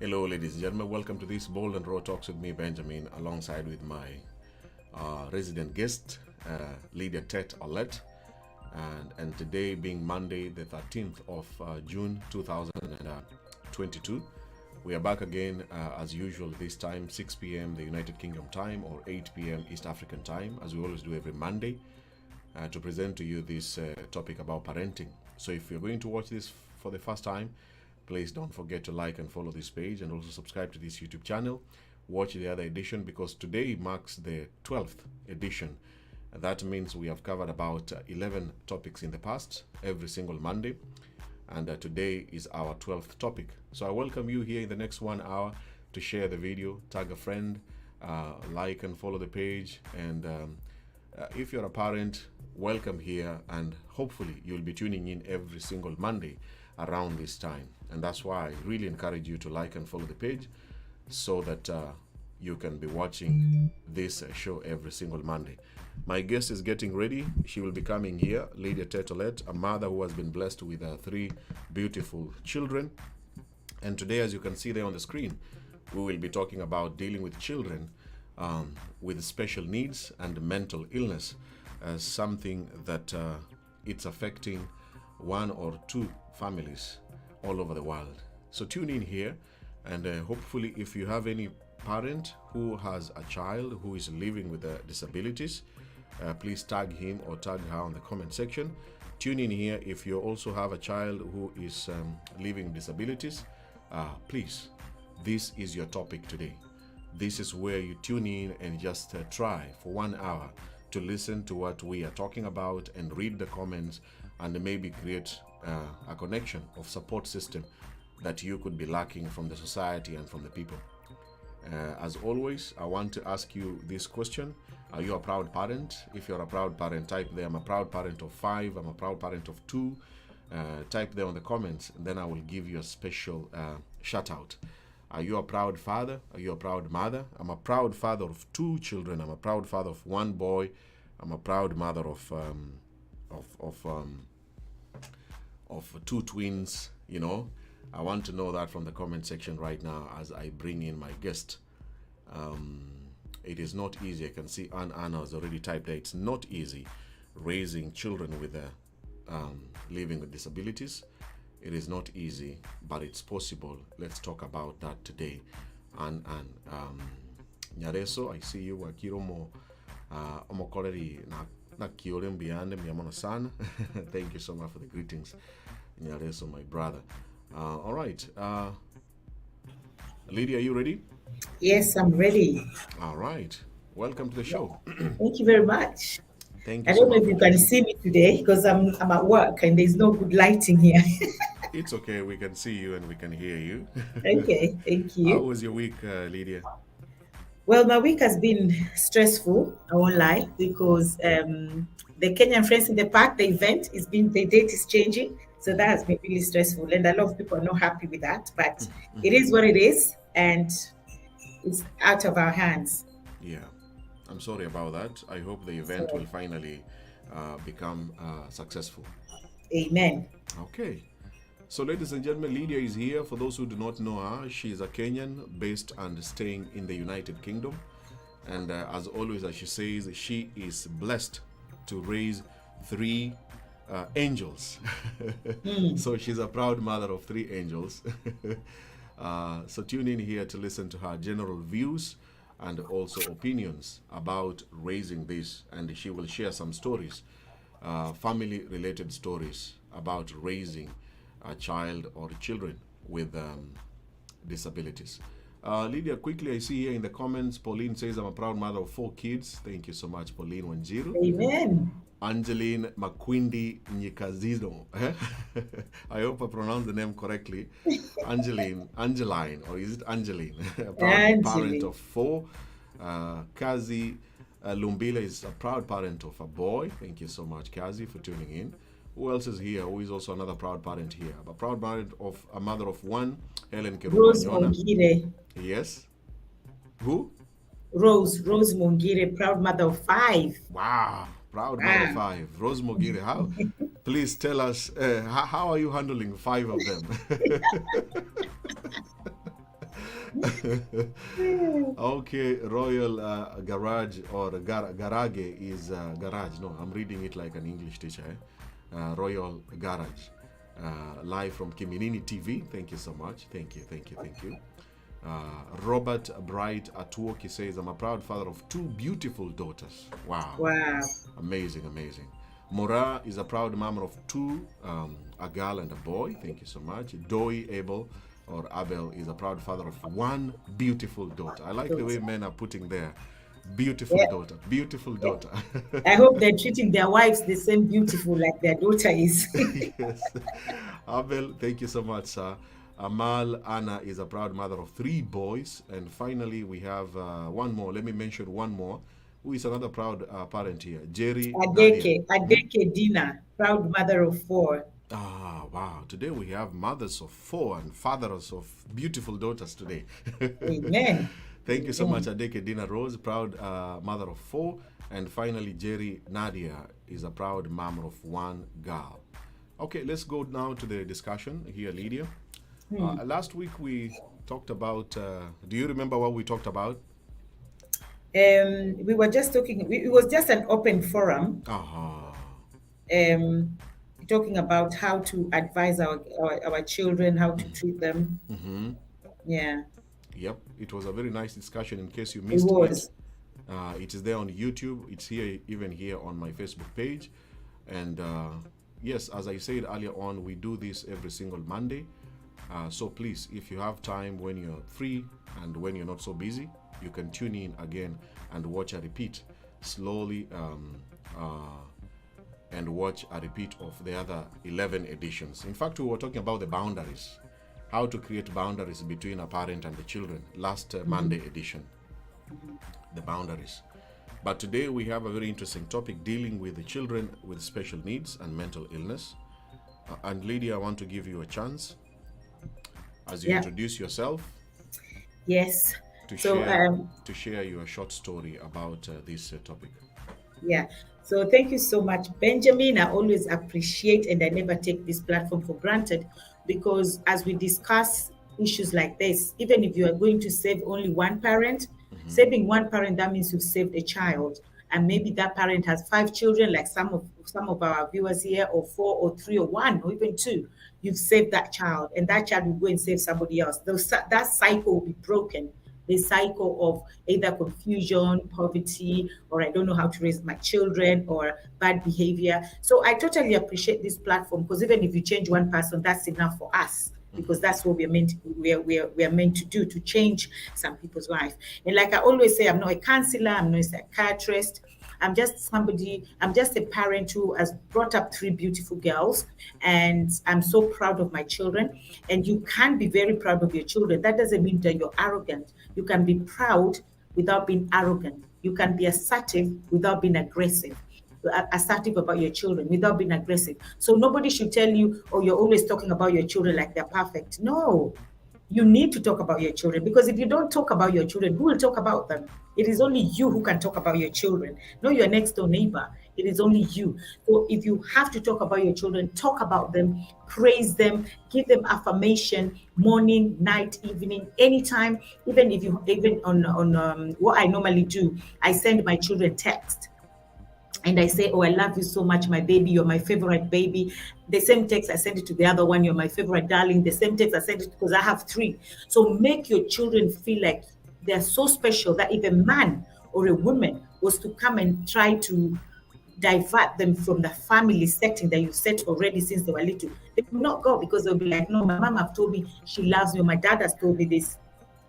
Hello, ladies and gentlemen. Welcome to this Bold and Raw Talks with me, Benjamin, alongside with my resident guest, Lydia Tett Olet. And today being Monday, the 13th of June 2022, we are back again as usual this time, 6 p.m. the United Kingdom time or 8 p.m. East African time, as we always do every Monday, to present to you this topic about parenting. So if you're going to watch this for the first time, please don't forget to like and follow this page and also subscribe to this YouTube channel. Watch the other edition because today marks the 12th edition. That means we have covered about 11 topics in the past, every single Monday. And today is our 12th topic. So I welcome you here in the next 1 hour to share the video, tag a friend, like and follow the page. And if you're a parent, welcome here. And hopefully you'll be tuning in every single Monday around this time. And that's why I really encourage you to like and follow the page so that you can be watching this show every single Monday. My guest is getting ready. She will be coming here, Lydia Tett Olet, a mother who has been blessed with 3 beautiful children. And today, as you can see there on the screen, we will be talking about dealing with children with special needs and mental illness as something that it's affecting 1 or 2 families all over the world. So tune in here, and hopefully if you have any parent who has a child who is living with disabilities, please tag him or tag her on the comment section. Tune in here if you also have a child who is living with disabilities. Please, this is your topic today. This is where you tune in and just try for 1 hour to listen to what we are talking about and read the comments and maybe create a connection of support system that you could be lacking from the society and from the people. As always, I want to ask you this question. Are you a proud parent? If you're a proud parent, type there, I'm a proud parent of 5, I'm a proud parent of 2. Type there on the comments, and then I will give you a special shout out. Are you a proud father? Are you a proud mother? I'm a proud father of 2 children. I'm a proud father of 1 boy. I'm a proud mother of 2 twins. You know, I want to know that from the comment section right now as I bring in my guest. It is not easy. I can see Anna has already typed that it's not easy raising children with living with disabilities. It is not easy, but it's possible. Let's talk about that today. And Nyareso, I see you. Wakiromo omokoleri na kiore mbiande miyamona sana. Thank you so much for the greetings, Nyareso, my brother. All right. Lydia, are you ready? Yes, I'm ready. All right. Welcome to the show. Thank you very much. Thank you I so don't know much if for you can tuning in. see me today because I'm at work and there's no good lighting here. It's okay. We can see you and we can hear you. Okay, thank How you. was your week, Lydia? Well, my week has been stressful, I won't lie, because the Kenyan Friends in the Park, the event is been the date is changing. So that has been really stressful. And a lot of people are not happy with that. But it is what it is, and it's out of our hands. Yeah, I'm sorry about that. I hope the event So will finally become successful. amen. Okay. So, ladies and gentlemen, Lydia is here. For those who do not know her, she is a Kenyan based and staying in the United Kingdom. And as always, as she says, she is blessed to raise 3 angels. So, she's a proud mother of 3 angels. So, tune in here to listen to her general views and also opinions about raising this. And she will share some stories, family related stories about raising a child or children with disabilities. Lydia, quickly, I see here in the comments, Pauline says, I'm a proud mother of 4 kids. Thank you so much, Pauline Wanjiru. Amen. Angeline Makwindi Nyikazido. I hope I pronounced the name correctly. Angeline, or is it Angeline? A proud parent Angeli. of 4. Kazi Lumbila is a proud parent of a boy. Thank you so much, Kazi, for tuning in. Who else is here? Who is also another proud parent here? A proud parent of a mother of 1, Helen Rose Kerumanyona. Mongire. Yes. Who? Rose Mongire, proud mother of 5. Wow. Proud mother of Wow. 5. Rose Mogire. How? Please tell us, how are you handling 5 of them? Okay, Royal Garage or Garage is garage. No, I'm reading it like an English teacher. Royal Garage, live from Kiminini TV. Thank you so much. Thank you, thank you, thank you. Robert Bright Atuoki says, I'm a proud father of two beautiful daughters. Wow. Wow. Amazing, amazing. Mora is a proud mom of two, a girl and a boy. Thank you so much. Doi Abel or Abel is a proud father of one beautiful daughter. I like the way men are putting their beautiful daughter. Beautiful daughter. I hope they're treating their wives the same beautiful like their daughter is. Yes. Abel, thank you so much, sir. Amal Anna is a proud mother of three boys. And finally, we have one more. Let me mention one more. Who is another proud parent here? Jerry Nadia. Adeke Dina, proud mother of four. Ah, wow. Today we have mothers of four and fathers of beautiful daughters today. Amen. Thank you so much, Adeke Dina Rose, proud mother of four. And finally, Jerry Nadia is a proud mom of one girl. Okay, let's go now to the discussion here, Lydia. Last week we talked about, do you remember what we talked about? We were just talking, it was just an open forum. Talking about how to advise our children, how to treat them. Yeah. Yep, it was a very nice discussion. In case you missed it, it is there on YouTube. It's here, even here on my Facebook page. And yes, as I said earlier on, we do this every single Monday. So please, if you have time when you're free and when you're not so busy, you can tune in again and watch a repeat slowly and watch a repeat of the other 11 editions. In fact, we were talking about the boundaries, how to create boundaries between a parent and the children, last Monday edition, the boundaries. But today we have a very interesting topic dealing with the children with special needs and mental illness. And Lydia, I want to give you a chance as you introduce yourself. Yes. To share your short story about this topic. Yeah. So thank you so much, Benjamin. I always appreciate and I never take this platform for granted, because as we discuss issues like this, even if you are going to save only one parent, saving one parent, that means you've saved a child. And maybe that parent has 5 children, like some of our viewers here, or 4 or 3 or 1 or even 2. You've saved that child, and that child will go and save somebody else. That cycle will be broken. The cycle of either confusion, poverty, or I don't know how to raise my children, or bad behavior. So I totally appreciate this platform, because even if you change one person, that's enough for us, because that's what we are meant to do, to change some people's life. And like I always say, I'm not a counselor, I'm not a psychiatrist. I'm just a parent who has brought up 3 beautiful girls, and I'm so proud of my children. And you can be very proud of your children. That doesn't mean that you're arrogant. You can be proud without being arrogant. You can be assertive without being aggressive. Assertive about your children without being aggressive. So nobody should tell you, oh, you're always talking about your children like they're perfect. No. You need to talk about your children, because if you don't talk about your children, who will talk about them? It is only you who can talk about your children, not your next door neighbor. It is only you. So if you have to talk about your children, talk about them, praise them, give them affirmation, morning, night, evening, anytime. Even on what I normally do, I send my children text. And I say, oh, I love you so much, my baby. You're my favorite baby. The same text I send it to the other one. You're my favorite darling. The same text I send it, because I have 3. So make your children feel like they're so special that if a man or a woman was to come and try to divert them from the family setting that you set already since they were little, they will not go, because they'll be like, no, my mom has told me she loves me. My dad has told me this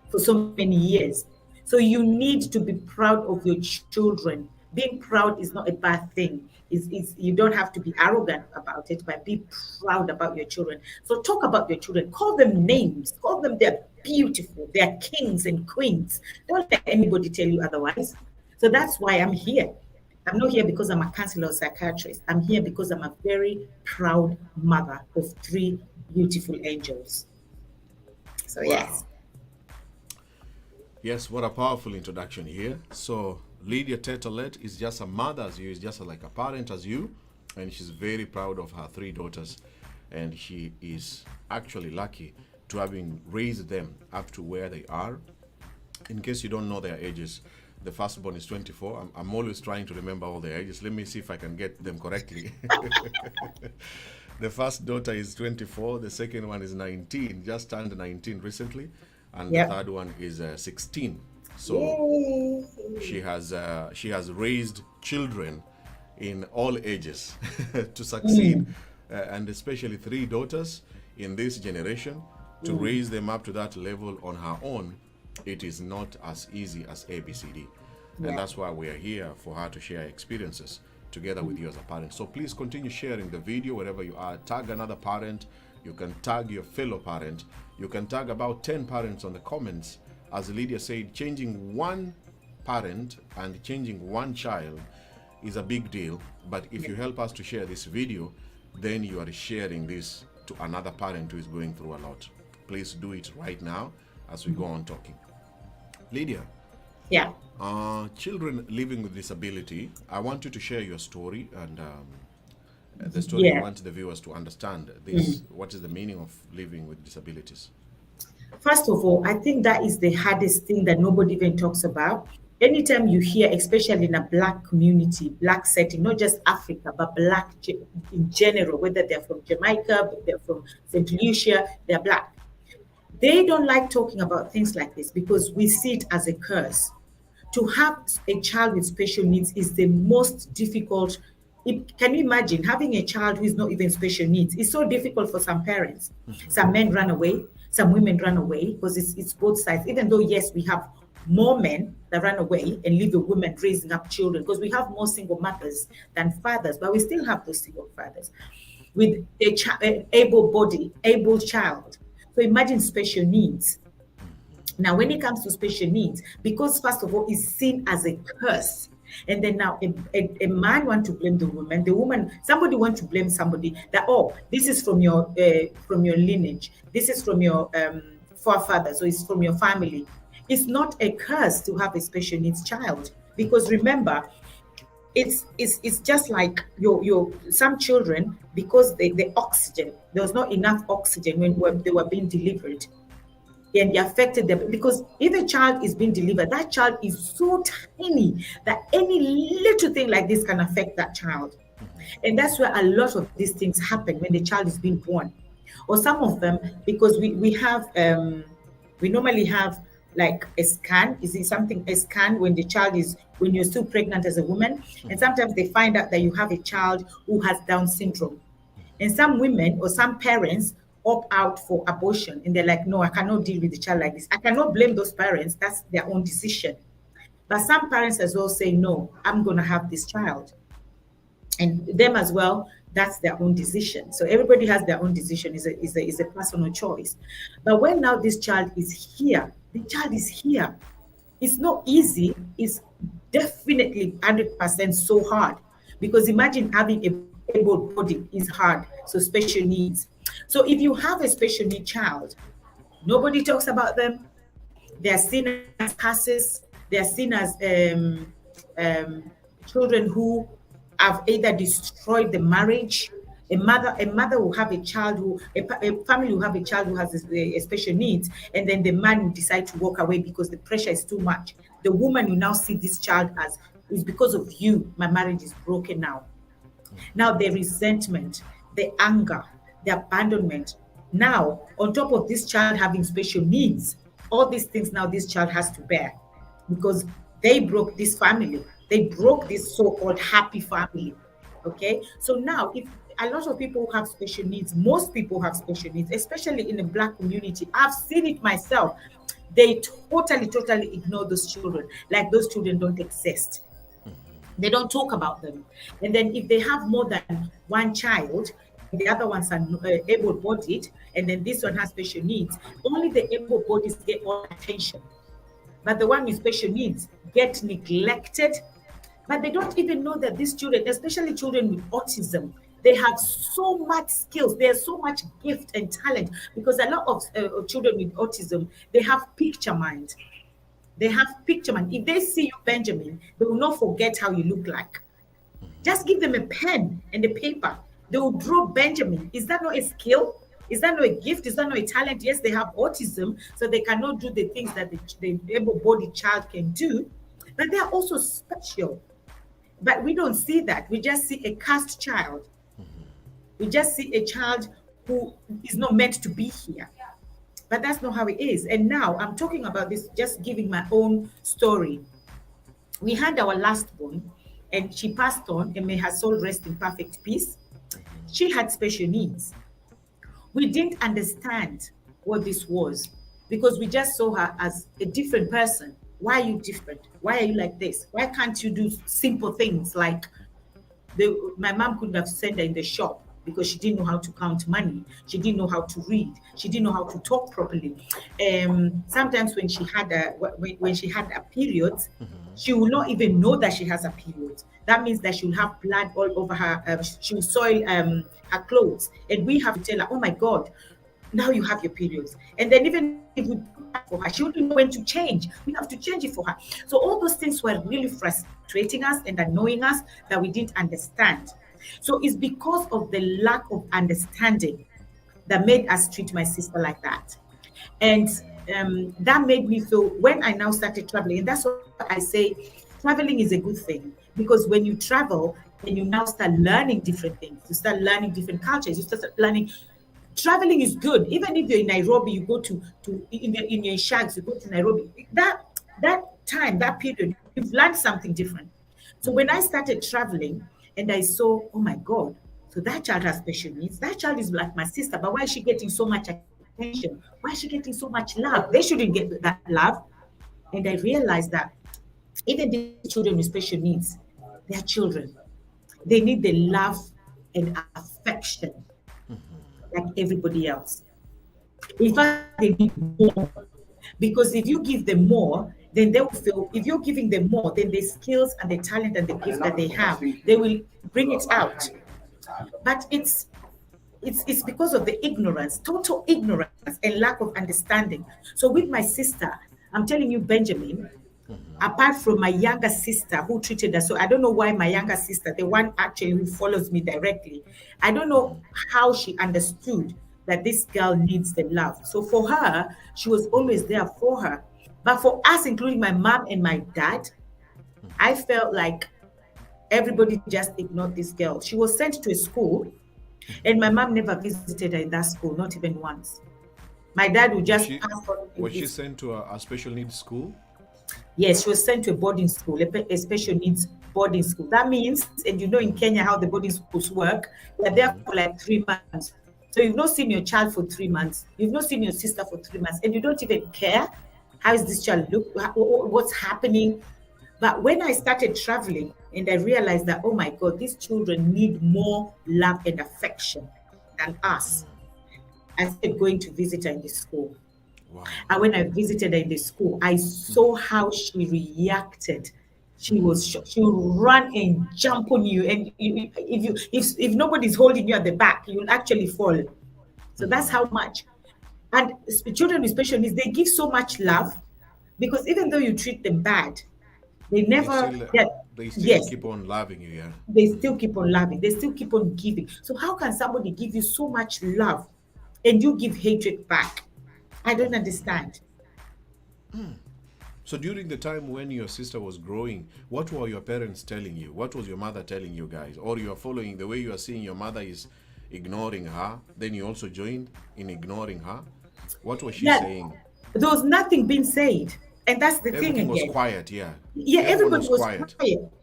for so many years. So you need to be proud of your children. Being proud is not a bad thing. You don't have to be arrogant about it, but be proud about your children. So talk about your children. Call them names. Call them they're beautiful. They're kings and queens. Don't let anybody tell you otherwise. So that's why I'm here. I'm not here because I'm a counselor or psychiatrist. I'm here because I'm a very proud mother of 3 beautiful angels. So wow. Yes. Yes, what a powerful introduction here. So Lydia Tett Olet is just a mother as you, is just like a parent as you, and she's very proud of her 3 daughters, and she is actually lucky to having raised them up to where they are. In case you don't know their ages, the firstborn is 24. I'm always trying to remember all their ages. Let me see if I can get them correctly. The first daughter is 24. The second one is 19, just turned 19 recently. And the third one is 16. So she has raised children in all ages to succeed. And especially 3 daughters in this generation, to raise them up to that level on her own, it is not as easy as ABCD. And that's why we are here, for her to share experiences together with you as a parent. So please continue sharing the video wherever you are. Tag another parent. You can tag your fellow parent. You can tag about 10 parents on the comments. As Lydia said, changing one parent and changing one child is a big deal. But if you help us to share this video, then you are sharing this to another parent who is going through a lot. Please do it right now as we go on talking. Lydia. Yeah. Children living with disability, I want you to share your story, and the story I want the viewers to understand this. What is the meaning of living with disabilities? First of all, I think that is the hardest thing that nobody even talks about. Anytime you hear, especially in a Black community, Black setting, not just Africa, but Black in general, whether they're from Jamaica, they're from St. Lucia, they're Black. They don't like talking about things like this because we see it as a curse. To have a child with special needs is the most difficult. Can you imagine having a child who is not even special needs? It's so difficult for some parents. Some men run away, some women run away, because it's both sides. Even though, yes, we have more men that run away and leave the women raising up children, because we have more single mothers than fathers, but we still have those single fathers with an able child. So imagine special needs. Now, when it comes to special needs, because first of all, it's seen as a curse. And then now a man wants to blame the woman, somebody wants to blame somebody that, oh, this is from your lineage. This is from your forefather. So it's from your family. It's not a curse to have a special needs child, because remember, it's just like your some children, because the oxygen, there was not enough oxygen when they were being delivered, and it affected them. Because if a child is being delivered, that child is so tiny that any little thing like this can affect that child. And that's where a lot of these things happen when the child is being born. Or some of them, because we have we normally have like a scan. Is it something, a scan when when you're still pregnant as a woman? And sometimes they find out that you have a child who has Down syndrome. And some women or some parents opt out for abortion, and they're like, no, I cannot deal with the child like this. I cannot blame those parents. That's their own decision. But some parents as well say, no, I'm going to have this child. And them as well, that's their own decision. So everybody has their own decision. Is a personal choice. But when now this child is here, the child is here. It's not easy. It's definitely 100% so hard. Because imagine having a able body is hard. So special needs. So if you have a special need child, nobody talks about them. They are seen as curses. They are seen as children who have either destroyed the marriage. A mother will have a child a family will have a child who has a special needs, and then the man will decide to walk away because the pressure is too much. The woman will now see this child as, it's because of you, my marriage is broken now. Now the resentment, the anger, the abandonment. Now, on top of this child having special needs, all these things now this child has to bear, because they broke this family. They broke this so-called happy family. Okay? So now, if a lot of people have special needs, most people have special needs, especially in the Black community. I've seen it myself. They totally ignore those children, like those children don't exist. They don't talk about them. And then if they have more than one child, the other ones are able-bodied, and then this one has special needs, only the able-bodies get all attention. But the one with special needs get neglected. But they don't even know that these children, especially children with autism, they have so much skills. There's so much gift and talent, because a lot of children with autism, they have picture mind. They have picture mind. If they see you, Benjamin, they will not forget how you look like. Just give them a pen and a paper. They will draw Benjamin. Is that not a skill? Is that not a gift? Is that not a talent? Yes, they have autism, so they cannot do the things that the able-bodied child can do, but they are also special. But we don't see that. We just see a cast child. We just see a child who is not meant to be here. But that's not how it is. And now I'm talking about this, just giving my own story. We had our last born, and she passed on, and may her soul rest in perfect peace. She had special needs. We didn't understand what this was because we just saw her as a different person. Why are you different? Why are you like this? Why can't you do simple things like my mom couldn't have sent her in the shop because she didn't know how to count money. She didn't know how to read. She didn't know how to talk properly. Sometimes when she had a period, she will not even know that she has a period. That means that she will have blood all over her. She will soil her clothes, and we have to tell her, "Oh my God, now you have your periods." And then even if we do that for her, she wouldn't know when to change. We have to change it for her. So all those things were really frustrating us and annoying us that we didn't understand. So it's because of the lack of understanding that made us treat my sister like that. And that made me feel, when I now started traveling, and that's what I say, traveling is a good thing, because when you travel and you now start learning different things, you start learning different cultures, you start learning. Traveling is good. Even if you're in Nairobi, you go to in your shags, you go to Nairobi. That period, you've learned something different. So when I started traveling and I saw, oh my God, so that child has special needs. That child is like my sister, but why is she getting so much attention? Why is she getting so much love? They shouldn't get that love. And I realized that even the children with special needs, they're children. They need the love and affection like everybody else. In fact, they need more. Because if you give them more, then they will feel, if you're giving them more, then the skills and the talent and the gift that they have, they will bring it out. But it's because of the ignorance, total ignorance and lack of understanding. So with my sister, I'm telling you, Benjamin, apart from my younger sister who treated us, so I don't know why my younger sister, the one actually who follows me directly, I don't know how she understood that this girl needs the love. So for her, she was always there for her. But for us, including my mom and my dad, I felt like everybody just ignored this girl. She was sent to a school, and my mom never visited her in that school, not even once. My dad would just pass on. Was she sent to a special needs school? Yes, she was sent to a boarding school, a special needs boarding school. That means, and you know in Kenya how the boarding schools work, they're there for like 3 months. So you've not seen your child for 3 months. You've not seen your sister for 3 months, and you don't even care. How is this child look? What's happening? But when I started traveling and I realized that, oh my God, these children need more love and affection than us, I started going to visit her in the school. Wow. And when I visited her in the school, I saw how she reacted. She would run and jump on you, and if nobody's holding you at the back, you'll actually fall. So that's how much. And children with special needs, they give so much love, because even though you treat them bad, they never they still keep on loving you. Yeah, they still keep on loving. They still keep on giving. So how can somebody give you so much love and you give hatred back? I don't understand. So during the time when your sister was growing, what were your parents telling you? What was your mother telling you guys? Or you are following the way you are seeing your mother is ignoring her, then you also joined in ignoring her? What was she saying? There was nothing being said. And that's the thing again. Everything was quiet, yeah. Yeah, everybody was quiet.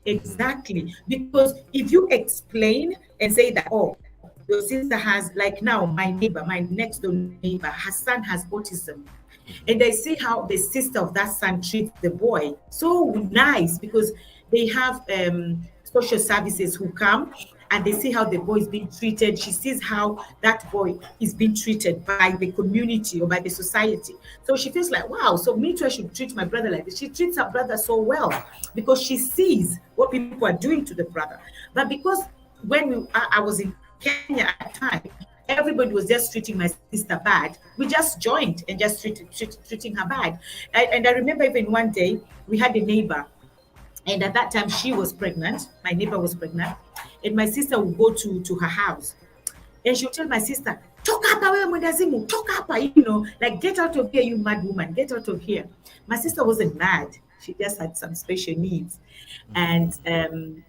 Exactly. Because if you explain and say that, oh, your sister has, like now, my neighbor, my next door neighbor, her son has autism. And I see how the sister of that son treats the boy. So nice, because they have social services who come and they see how the boy is being treated. She sees how that boy is being treated by the community or by the society. So she feels like, wow, so me too, I should treat my brother like this. She treats her brother so well because she sees what people are doing to the brother. But because when I was in Kenya at the time, everybody was just treating my sister bad. We just joined and just treating her bad. And I remember even one day we had a neighbor, and at that time she was pregnant. My neighbor was pregnant, and my sister would go to her house, and she would tell my sister, talk Hapa wewe mwendazimu, toka hapa, like, get out of here, you mad woman, get out of here. My sister wasn't mad. She just had some special needs. And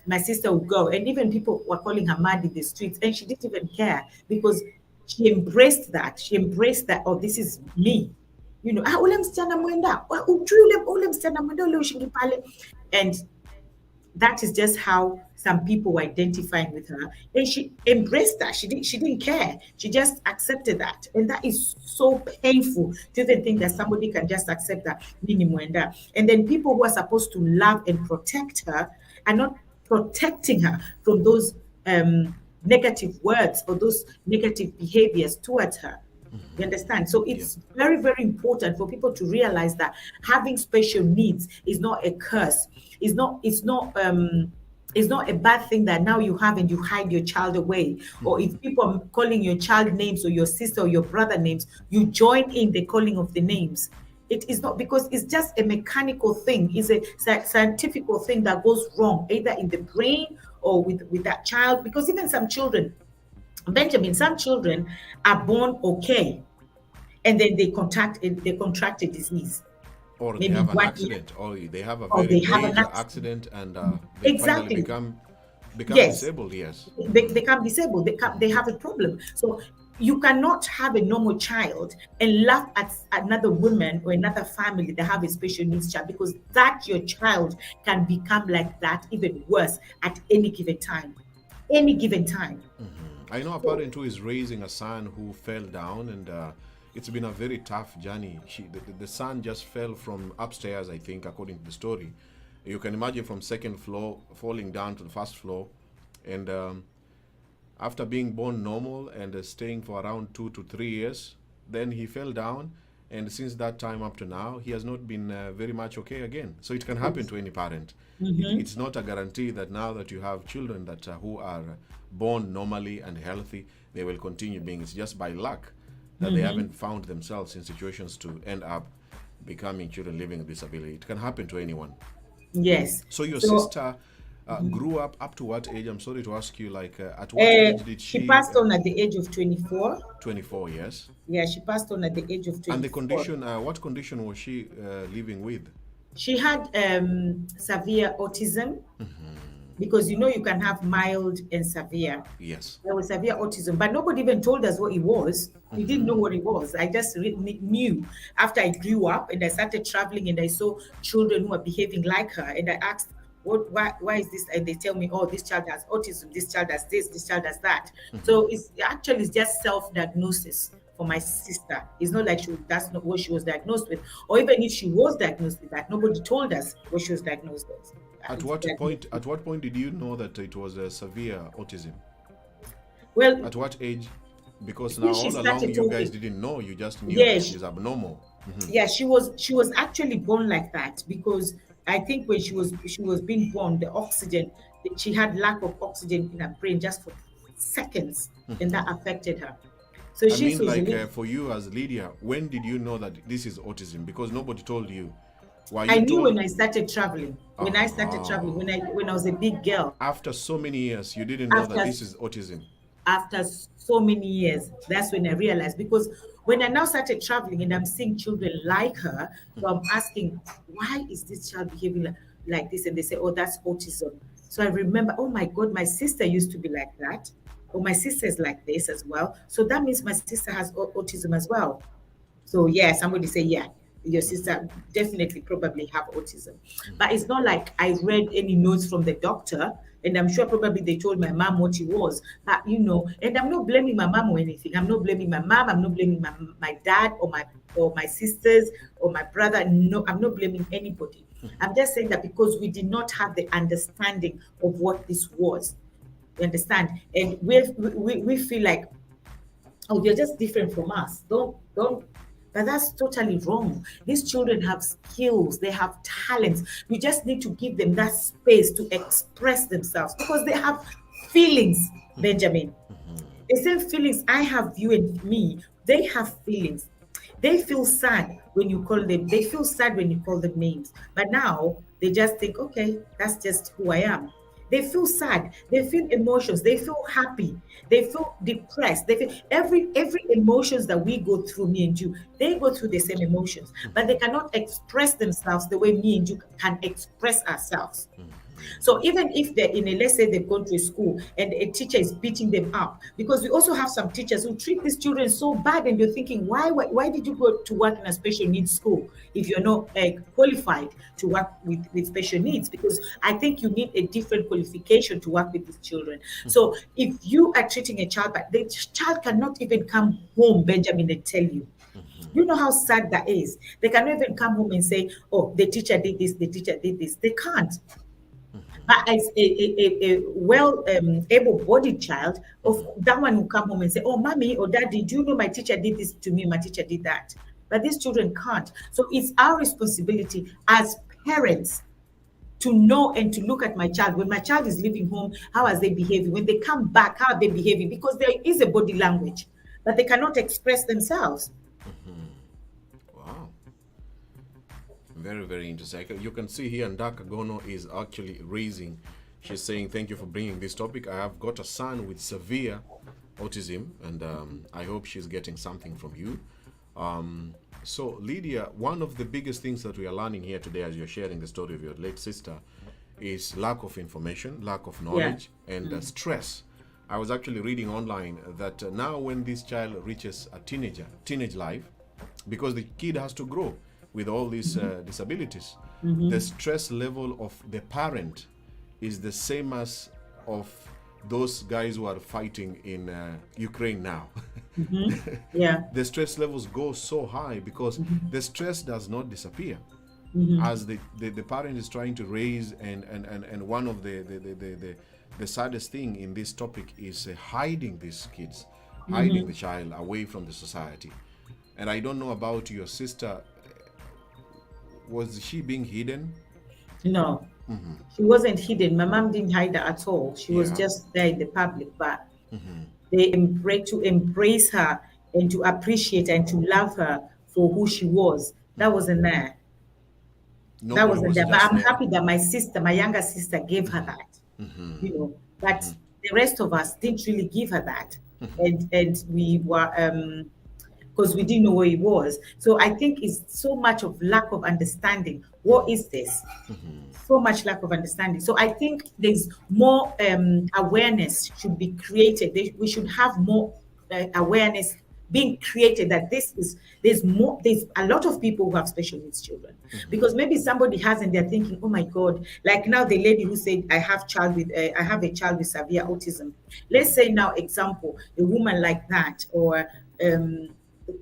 my sister would go, and even people were calling her mad in the streets, and she didn't even care because she embraced that. She embraced that, oh, this is me. Ule msichana mwenda, ule msichana mwenda ule ushingi pale. And that is just how some people were identifying with her, and she embraced that. She didn't care. She just accepted that, and that is so painful to even think that somebody can just accept that. And then people who are supposed to love and protect her are not protecting her from those negative words or those negative behaviors towards her. You understand? So it's very, very important for people to realize that having special needs is not a curse. It's not a bad thing that now you have and you hide your child away. Or if people are calling your child names or your sister or your brother names, you join in the calling of the names. It is not, because it's just a mechanical thing. It's a scientific thing that goes wrong, either in the brain or with that child. Because even some children, Benjamin, some children are born okay, and then they contract a disease. Or maybe they have an accident, or they have a very major accident, and they finally become disabled. Yes, they become disabled. They have a problem. So you cannot have a normal child and laugh at another woman or another family that have a special needs child, because that your child can become like that, even worse, at any given time. Any given time. I know a parent who is raising a son who fell down, and it's been a very tough journey. The son just fell from upstairs, I think, according to the story. You can imagine, from second floor falling down to the first floor, and after being born normal and staying for around 2 to 3 years, then he fell down, and since that time up to now, he has not been very much okay again. So it can happen to any parent. It's not a guarantee that now that you have children that who are born normally and healthy, they will continue being. It's just by luck that they haven't found themselves in situations to end up becoming children living with disability. It can happen to anyone. Yes. So your sister grew up to what age? I'm sorry to ask you, like at what age did she... She passed on at the age of 24. 24, yes. Yeah, she passed on at the age of 24. And the condition, what condition was she living with? She had severe autism, because you can have mild and severe. Yes. There was severe autism, but nobody even told us what it was. We didn't know what it was. I just knew after I grew up and I started traveling and I saw children who are behaving like her, and I asked, why is this? And they tell me, oh, this child has autism, this child has this child has that. So it's just self-diagnosis for my sister. It's not like that's not what she was diagnosed with, or even if she was diagnosed with that, nobody told us what she was diagnosed with. At what point did you know that it was a severe autism? Well, at what age? Because now all along you guys didn't know, you just knew that she's abnormal. Yeah, she was actually born like that, because I think when she was being born, the oxygen, she had lack of oxygen in her brain just for seconds, and that affected her. So for you as Lydia, when did you know that this is autism? Because nobody told you. I knew when I started traveling. When I was a big girl. After so many years, you didn't know that this is autism. After so many years, that's when I realized. Because when I now started traveling and I'm seeing children like her, so I'm asking, why is this child behaving like this? And they say, oh, that's autism. So I remember, oh my God, my sister used to be like that. Or my sister is like this as well. So that means my sister has autism as well. So yeah, somebody say, yeah, your sister definitely probably have autism. But it's not like I read any notes from the doctor, and I'm sure probably they told my mom what it was. But and I'm not blaming my mom or anything. I'm not blaming my mom. I'm not blaming my dad or my sisters or my brother. No, I'm not blaming anybody. I'm just saying that because we did not have the understanding of what this was. You understand? And we feel like, oh, you're just different from us. Don't. But that's totally wrong. These children have skills, they have talents. You just need to give them that space to express themselves, because they have feelings, Benjamin. The same feelings I have, you and me, they have feelings. They feel sad when you call them. They feel sad when you call them names. But now they just think, okay, that's just who I am. They feel sad, they feel emotions, they feel happy, they feel depressed, they feel every emotions that we go through, me and you, they go through the same emotions, but they cannot express themselves the way me and you can express ourselves. So even if they're in a, let's say they've gone to a school and a teacher is beating them up, because we also have some teachers who treat these children so bad, and you're thinking, why did you go to work in a special needs school if you're not qualified to work with special needs? Because I think you need a different qualification to work with these children. So if you are treating a child, but the child cannot even come home, Benjamin, and tell you. You know how sad that is. They cannot even come home and say, oh, the teacher did this, the teacher did this. They can't. But as a well able-bodied child, of that one will come home and say, "Oh, mommy or daddy, do you know my teacher did this to me? My teacher did that." But these children can't. So it's our responsibility as parents to know and to look at my child. When my child is leaving home, how are they behaving? When they come back, how are they behaving? Because there is a body language, but they cannot express themselves. Wow. Very, very interesting. You can see here, Ndaka Gono is actually raising. She's saying, thank you for bringing this topic. I have got a son with severe autism, and I hope she's getting something from you. So, Lydia, one of the biggest things that we are learning here today as you're sharing the story of your late sister is lack of information, lack of knowledge, and stress. I was actually reading online that now when this child reaches a teenage life, because the kid has to grow with all these disabilities, the stress level of the parent is the same as of those guys who are fighting in Ukraine now. Yeah. The stress levels go so high because the stress does not disappear as the parent is trying to raise, and one of the saddest thing in this topic is hiding these kids, hiding the child away from the society. And I don't know about your sister. Was she being hidden? No, she wasn't hidden. My mom didn't hide her at all. She was Yeah. just there in the public, but they embrace her and to appreciate and to love her for who she was. That wasn't there. That Nobody wasn't was there. But just I'm there. happy that my sister, my younger sister, gave her that. You know, but the rest of us didn't really give her that, and we were because we didn't know what it was. So I think it's so much of lack of understanding. What is this? So much lack of understanding. So I think there's more awareness should be created. We should have more awareness being created that there's a lot of people who have special needs children, because maybe somebody has and they're thinking, oh my god, like now the lady who said I have a child with severe autism. Let's say now, example, a woman like that, or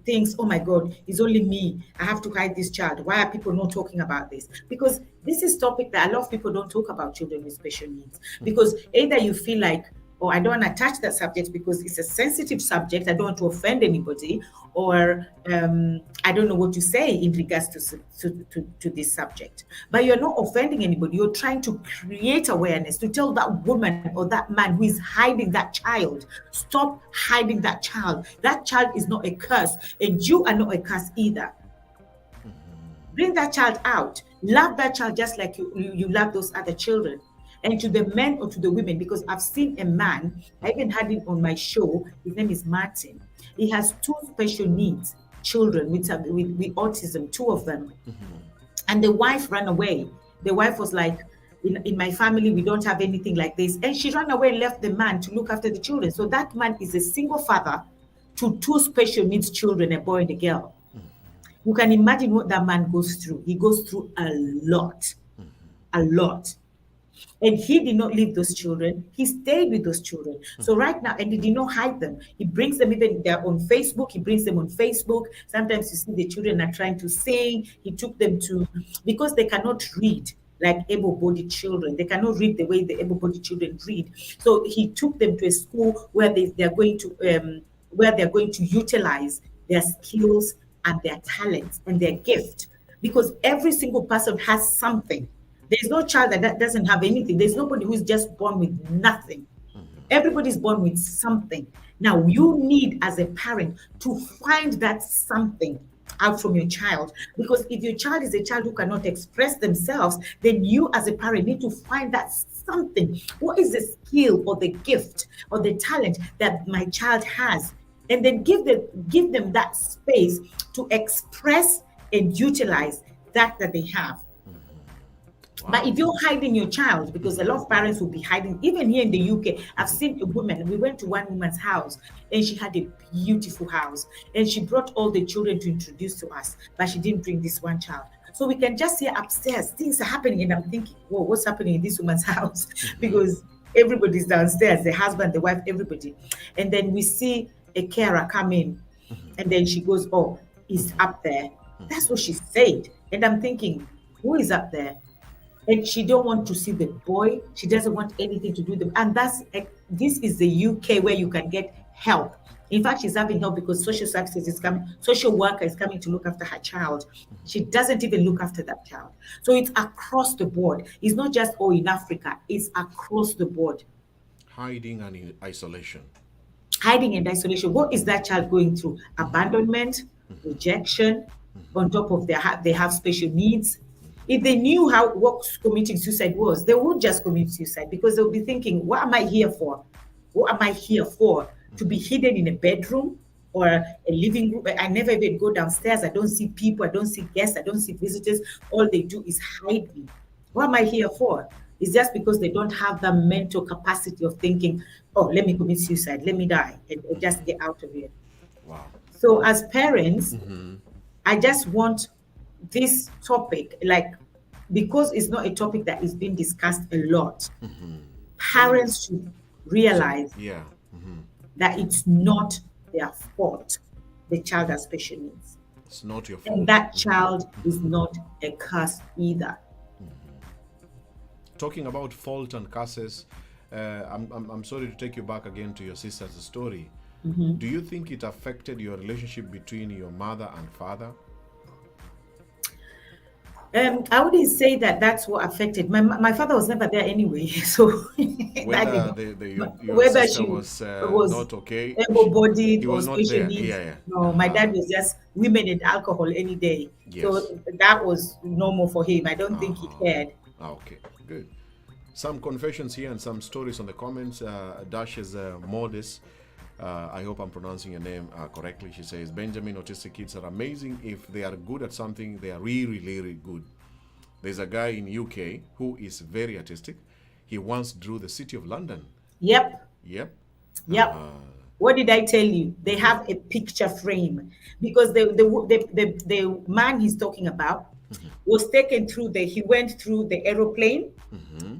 thinks, oh my god, it's only me, I have to hide this child. Why are people not talking about this? Because this is topic that a lot of people don't talk about, children with special needs, because either you feel like, oh, I don't want to touch that subject because it's a sensitive subject, I don't want to offend anybody, or I don't know what to say in regards to this subject. But you're not offending anybody, you're trying to create awareness to tell that woman or that man who is hiding that child, stop hiding that child. That child is not a curse, and you are not a curse either. Bring that child out, love that child just like you love those other children. And to the men or to the women, because I've seen a man, I even had him on my show, his name is Martin. He has 2 special needs children with autism, 2 of them. And the wife ran away. The wife was like, in my family, we don't have anything like this. And she ran away and left the man to look after the children. So that man is a single father to 2 special needs children, a boy and a girl. You can imagine what that man goes through. He goes through a lot. And he did not leave those children. He stayed with those children. So right now, and he did not hide them. He brings them, even they're on Facebook. He brings them on Facebook. Sometimes you see the children are trying to sing. He took them to, because they cannot read like able-bodied children. They cannot read the way the able-bodied children read. So he took them to a school where they're going to utilize their skills and their talents and their gift. Because every single person has something. There's no child that doesn't have anything. There's nobody who's just born with nothing. Everybody's born with something. Now, you need, as a parent, to find that something out from your child. Because if your child is a child who cannot express themselves, then you, as a parent, need to find that something? What is the skill or the gift or the talent that my child has? And then give them that space to express and utilize that they have. But Wow. if you're hiding your child, because a lot of parents will be hiding, even here in the UK, I've seen a woman, we went to one woman's house and she had a beautiful house and she brought all the children to introduce to us, but she didn't bring this one child. So we can just hear upstairs, things are happening. And I'm thinking, whoa, what's happening in this woman's house? Because everybody's downstairs, the husband, the wife, everybody. And then we see a carer come in and then she goes, oh, he's up there. That's what she said. And I'm thinking, who is up there? And she don't want to see the boy. She doesn't want anything to do with them. And this is the UK where you can get help. In fact, she's having help because social services is coming, social worker is coming to look after her child. She doesn't even look after that child. So it's across the board. It's not just in Africa, it's across the board. Hiding and isolation. Hiding and isolation. What is that child going through? Abandonment, rejection. On top of they have special needs. If they knew what committing suicide was, they would just commit suicide because they'll be thinking, what am I here for? What am I here for? To be hidden in a bedroom or a living room? I never even go downstairs. I don't see people. I don't see guests. I don't see visitors. All they do is hide me. What am I here for? It's just because they don't have the mental capacity of thinking, oh, let me commit suicide. Let me die and just get out of here. Wow. So as parents, I just want this topic, because it's not a topic that is being discussed a lot, parents should realize that it's not their fault the child has special needs. It's not your fault. And that child is not a curse either. Talking about fault and curses, I'm sorry to take you back again to your sister's story. Do you think it affected your relationship between your mother and father? I wouldn't say that that's what affected my father. Was never there anyway, so Whether your whether sister she was not okay, able-bodied he or was not special there. needs. Yeah. No, my dad was just women and alcohol any day. Yes. So that was normal for him. I don't think he cared. Okay, good. Some confessions here and some stories on the comments. Dash is modest. I hope I'm pronouncing your name correctly. She says, Benjamin, autistic kids are amazing. If they are good at something, they are really, really good. There's a guy in UK who is very artistic. He once drew the city of London. Yep. What did I tell you? They have a picture frame because the man he's talking about was taken through he went through the aeroplane.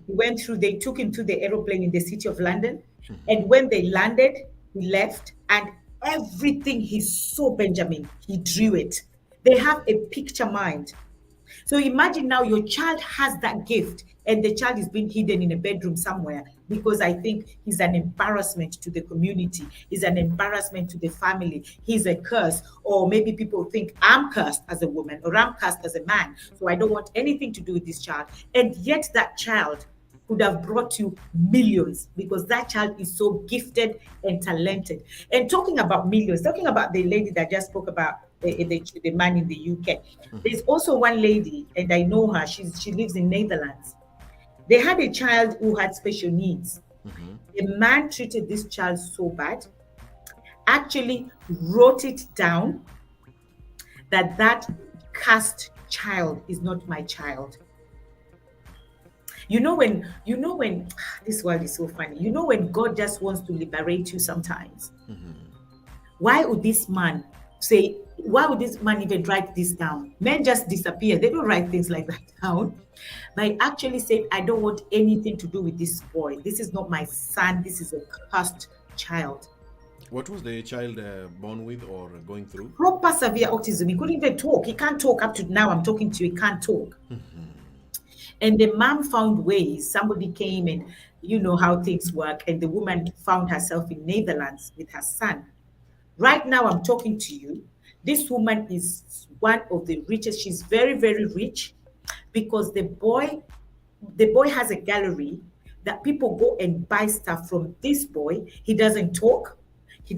They took him to the aeroplane in the city of London. And when they landed, he left, and everything he saw, Benjamin, he drew it. They have a picture mind. So imagine now your child has that gift and the child is being hidden in a bedroom somewhere because I think he's an embarrassment to the community. He's an embarrassment to the family. He's a curse. Or maybe people think I'm cursed as a woman or I'm cursed as a man. So I don't want anything to do with this child. And yet that child could have brought you millions because that child is so gifted and talented. And talking about millions, talking about the lady that just spoke about the man in the UK. There's also one lady, and I know her. She lives in Netherlands. They had a child who had special needs. The man treated this child so bad, actually wrote it down that cursed child is not my child. You know when this world is so funny. You know when God just wants to liberate you sometimes. Why would this man even write this down? Men just disappear. They don't write things like that down. But he actually said, I don't want anything to do with this boy. This is not my son. This is a cursed child. What was the child born with or going through? Proper severe autism. He couldn't even talk. He can't talk. Up to now, I'm talking to you. He can't talk. And the mom found ways. Somebody came and you know how things work. And the woman found herself in Netherlands with her son. Right now, I'm talking to you. This woman is one of the richest. She's very, very rich because the boy has a gallery that people go and buy stuff from this boy. He doesn't talk. He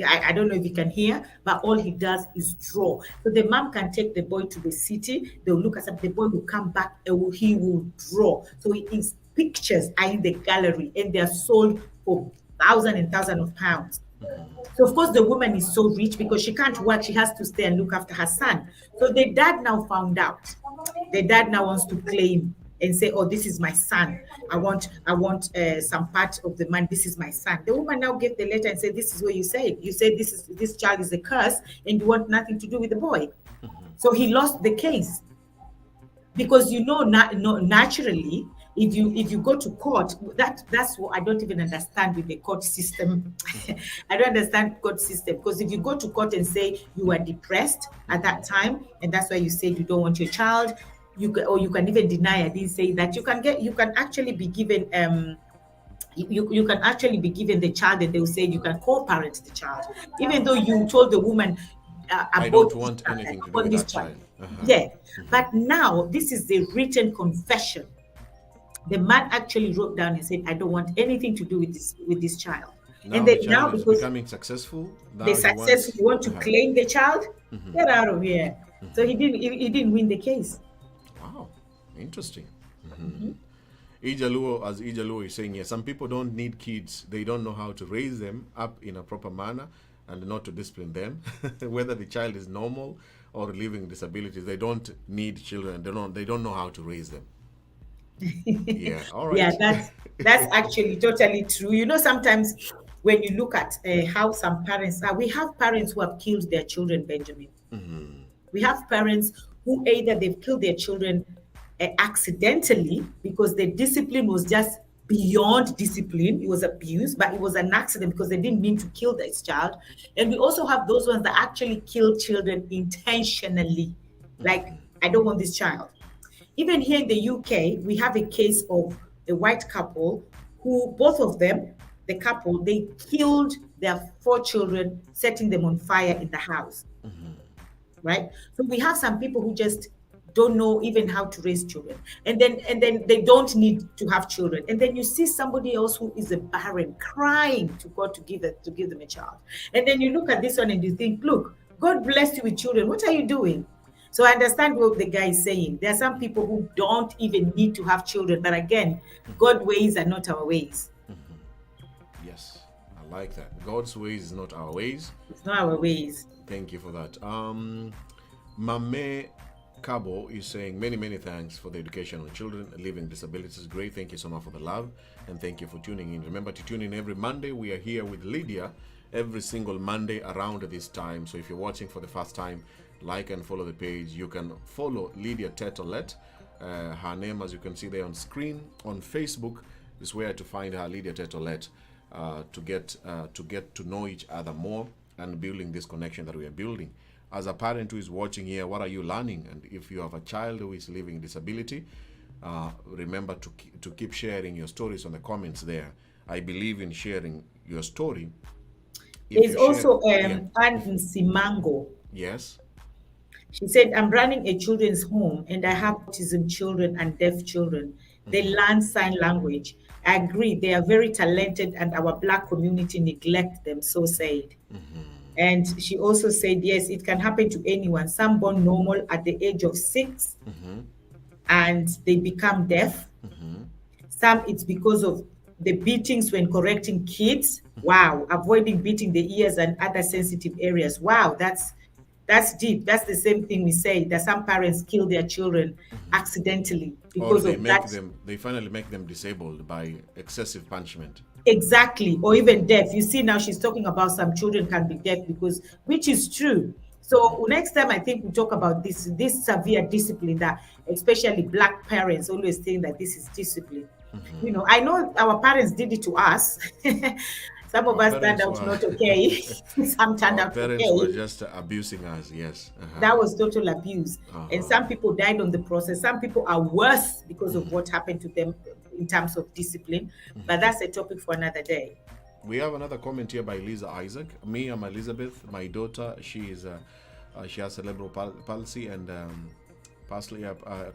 I don't know if he can hear, but all he does is draw. So the mom can take the boy to the city. They'll look at something. The boy will come back and he will draw. So his pictures are in the gallery and they are sold for thousands of pounds. So of course the woman is so rich because she can't work. She has to stay and look after her son. So the dad now found out. The dad now wants to claim and say, "Oh, this is my son. I want some part of the man. This is my son." The woman now get the letter and say, "This is what you said. You said this child is a curse, and you want nothing to do with the boy." So he lost the case because naturally, if you go to court, that's what I don't even understand with the court system. I don't understand court system because if you go to court and say you were depressed at that time and that's why you said you don't want your child, you can even deny. I didn't say that. You can actually be given you can actually be given the child and they will say you can co-parent the child even though you told the woman I don't want anything to do with that child. Yeah, but now this is the written confession. The man actually wrote down and said, "I don't want anything to do with this child." Now and the then child is because becoming successful. Now the success, you want to claim the child, get out of here. So he didn't win the case. Wow, interesting. Ijaluo, as Ijaluo is saying here, some people don't need kids. They don't know how to raise them up in a proper manner and not to discipline them. Whether the child is normal or living disabilities, they don't need children. They don't know how to raise them. Yeah, all right. Yeah, that's actually totally true. Sometimes when you look at how some parents are, we have parents who have killed their children, Benjamin. We have parents who either they've killed their children accidentally because the discipline was just beyond discipline. It was abuse, but it was an accident because they didn't mean to kill this child. And we also have those ones that actually kill children intentionally. Like, I don't want this child. Even here in the UK, we have a case of a white couple who, both of them, the couple, they killed their 4 children, setting them on fire in the house. Right? So we have some people who just don't know even how to raise children. And then they don't need to have children. And then you see somebody else who is a barren, crying to God to give them a child. And then you look at this one and you think, look, God blessed you with children. What are you doing? So I understand what the guy is saying. There are some people who don't even need to have children. But again, God's ways are not our ways. Yes, I like that. God's ways is not our ways. It's not our ways. Thank you for that. Mame Cabo is saying many thanks for the education on children living disabilities. Great. Thank you so much for the love and thank you for tuning in. Remember to tune in every Monday. We are here with Lydia every single Monday around this time. So if you're watching for the first time, like and follow the page. You can follow Lydia Tett Olet. Her name, as you can see there on screen, on Facebook is where to find her, Lydia Tett Olet, to get to know each other more and building this connection that we are building. As a parent who is watching here, what are you learning? And if you have a child who is living disability, remember to keep sharing your stories on the comments there. I believe in sharing your story. There's also Anne Simango. Yes. She said, "I'm running a children's home and I have autism children and deaf children. They learn sign language. I agree, they are very talented and our Black community neglect them," so said. And she also said, yes, it can happen to anyone. Some born normal at the age of 6 and they become deaf. Some it's because of the beatings when correcting kids. Wow, avoiding beating the ears and other sensitive areas. Wow, that's deep. That's the same thing we say, that some parents kill their children accidentally because of that. They finally make them disabled by excessive punishment. Exactly, or even deaf. You see now she's talking about some children can be deaf which is true. So next time I think we talk about this severe discipline that especially Black parents always think that this is discipline. I know our parents did it to us. Some of us turned out not okay. Some turned out okay. Parents were just abusing us, yes. That was total abuse. And some people died on the process. Some people are worse because of what happened to them in terms of discipline. But that's a topic for another day. We have another comment here by Lisa Isaac. Me, I'm Elizabeth. My daughter, she has cerebral palsy and partially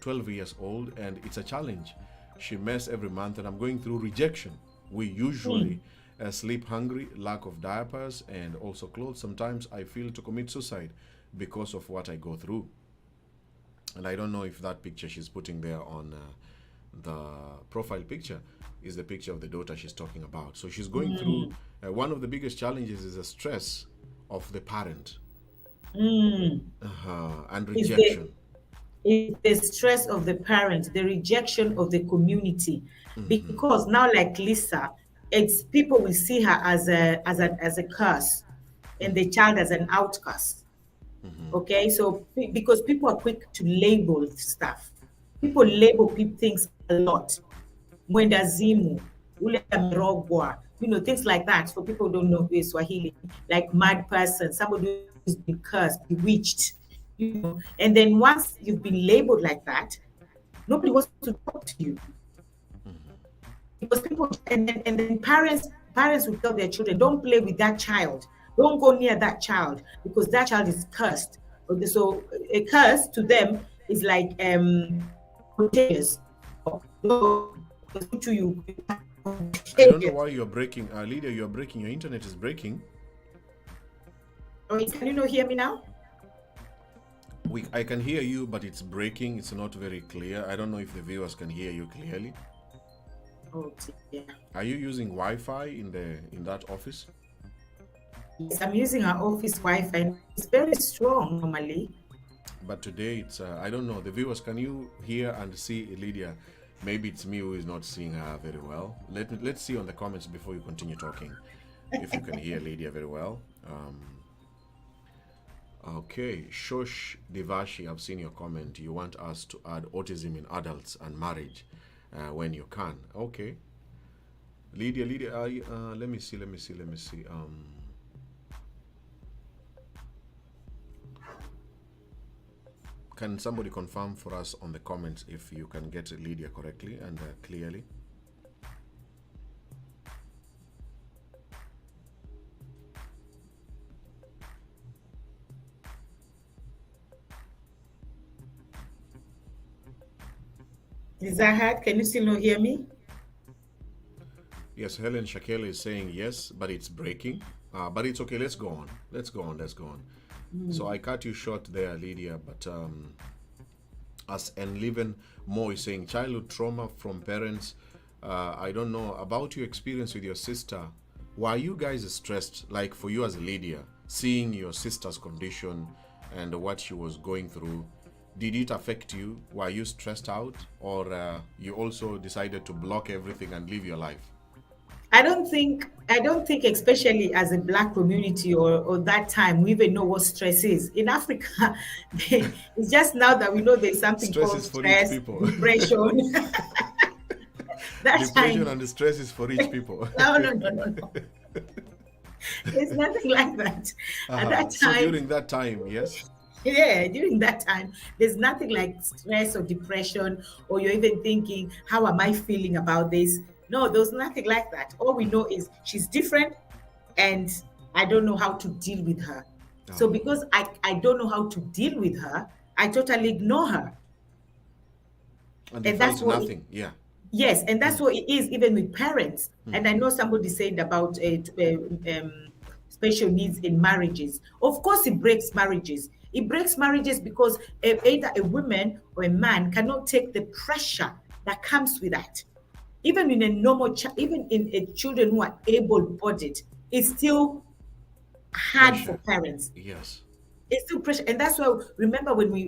12 years old, and it's a challenge. She messes every month, and I'm going through rejection. We usually sleep hungry, lack of diapers, and also clothes. Sometimes I feel to commit suicide because of what I go through. And I don't know if that picture she's putting there on the profile picture is the picture of the daughter she's talking about. So she's going through one of the biggest challenges is the stress of the parent and Is the rejection. is the stress of the parent, the rejection of the community. Because now, like Lisa, it's people will see her as a curse, and the child as an outcast. Okay, so because people are quick to label stuff, people label things a lot. Mwendazimu, ule amerogwa, things like that. So people don't know who is Swahili, like mad person, somebody who's been cursed, bewitched, And then once you've been labeled like that, nobody wants to talk to you. Because people, and then parents will tell their children, don't play with that child. Don't go near that child because that child is cursed. Okay, so a curse to them is like contagious. To you. I don't know why you're breaking. Lydia, you're breaking. Your internet is breaking. Can you not hear me now? I can hear you, but it's breaking. It's not very clear. I don't know if the viewers can hear you clearly. Oh, yeah. Are you using Wi-Fi in that office? Yes, I'm using our office Wi-Fi. It's very strong normally. But today it's I don't know. The viewers, can you hear and see Lydia? Maybe it's me who is not seeing her very well. Let's see on the comments before you continue talking if you can hear Lydia very well. Okay, Shosh Divashi, I've seen your comment. You want us to add autism in adults and marriage when you can. Okay. Lydia, let me see. Can somebody confirm for us on the comments if you can get Lydia correctly and clearly? Zahat, can you still not hear me? Yes, Helen Shakela is saying yes, but it's breaking. But it's okay. Let's go on. So I cut you short there, Lydia. But and Living More is saying childhood trauma from parents. I don't know about your experience with your sister. Were you guys stressed, like for you as Lydia, seeing your sister's condition and what she was going through? Did it affect you? Were you stressed out, or you also decided to block everything and live your life? I don't think, especially as a Black community or that time, we even know what stress is. In Africa, it's just now that we know there's something Stress called is for stress, rich people. depression. Depression and the stress is for rich people. No. There's nothing like that. At that time, so during that time, yes? Yeah, during that time, there's nothing like stress or depression, or you're even thinking, how am I feeling about this? No, there's nothing like that. All we know is she's different and I don't know how to deal with her. So because I don't know how to deal with her, I totally ignore her. And that's nothing. Yeah. Yes, and that's what it is even with parents. And I know somebody said about special needs in marriages. Of course, it breaks marriages. It breaks marriages because either a woman or a man cannot take the pressure that comes with that. Even in a normal even in a children who are able-bodied, it's still hard for parents. Yes. It's still pressure. And that's why, remember when we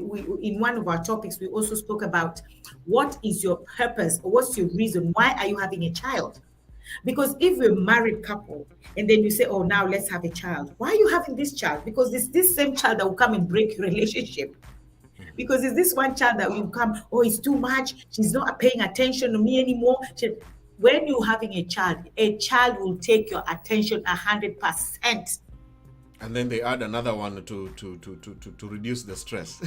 in one of our topics, we also spoke about what is your purpose or what's your reason? Why are you having a child? Because if you're a married couple and then you say, oh, now let's have a child. Why are you having this child? Because it's this same child that will come and break your relationship. Because it's this one child that will come, oh, it's too much. She's not paying attention to me anymore. When you're having a child will take your attention 100%. And then they add another one to reduce the stress.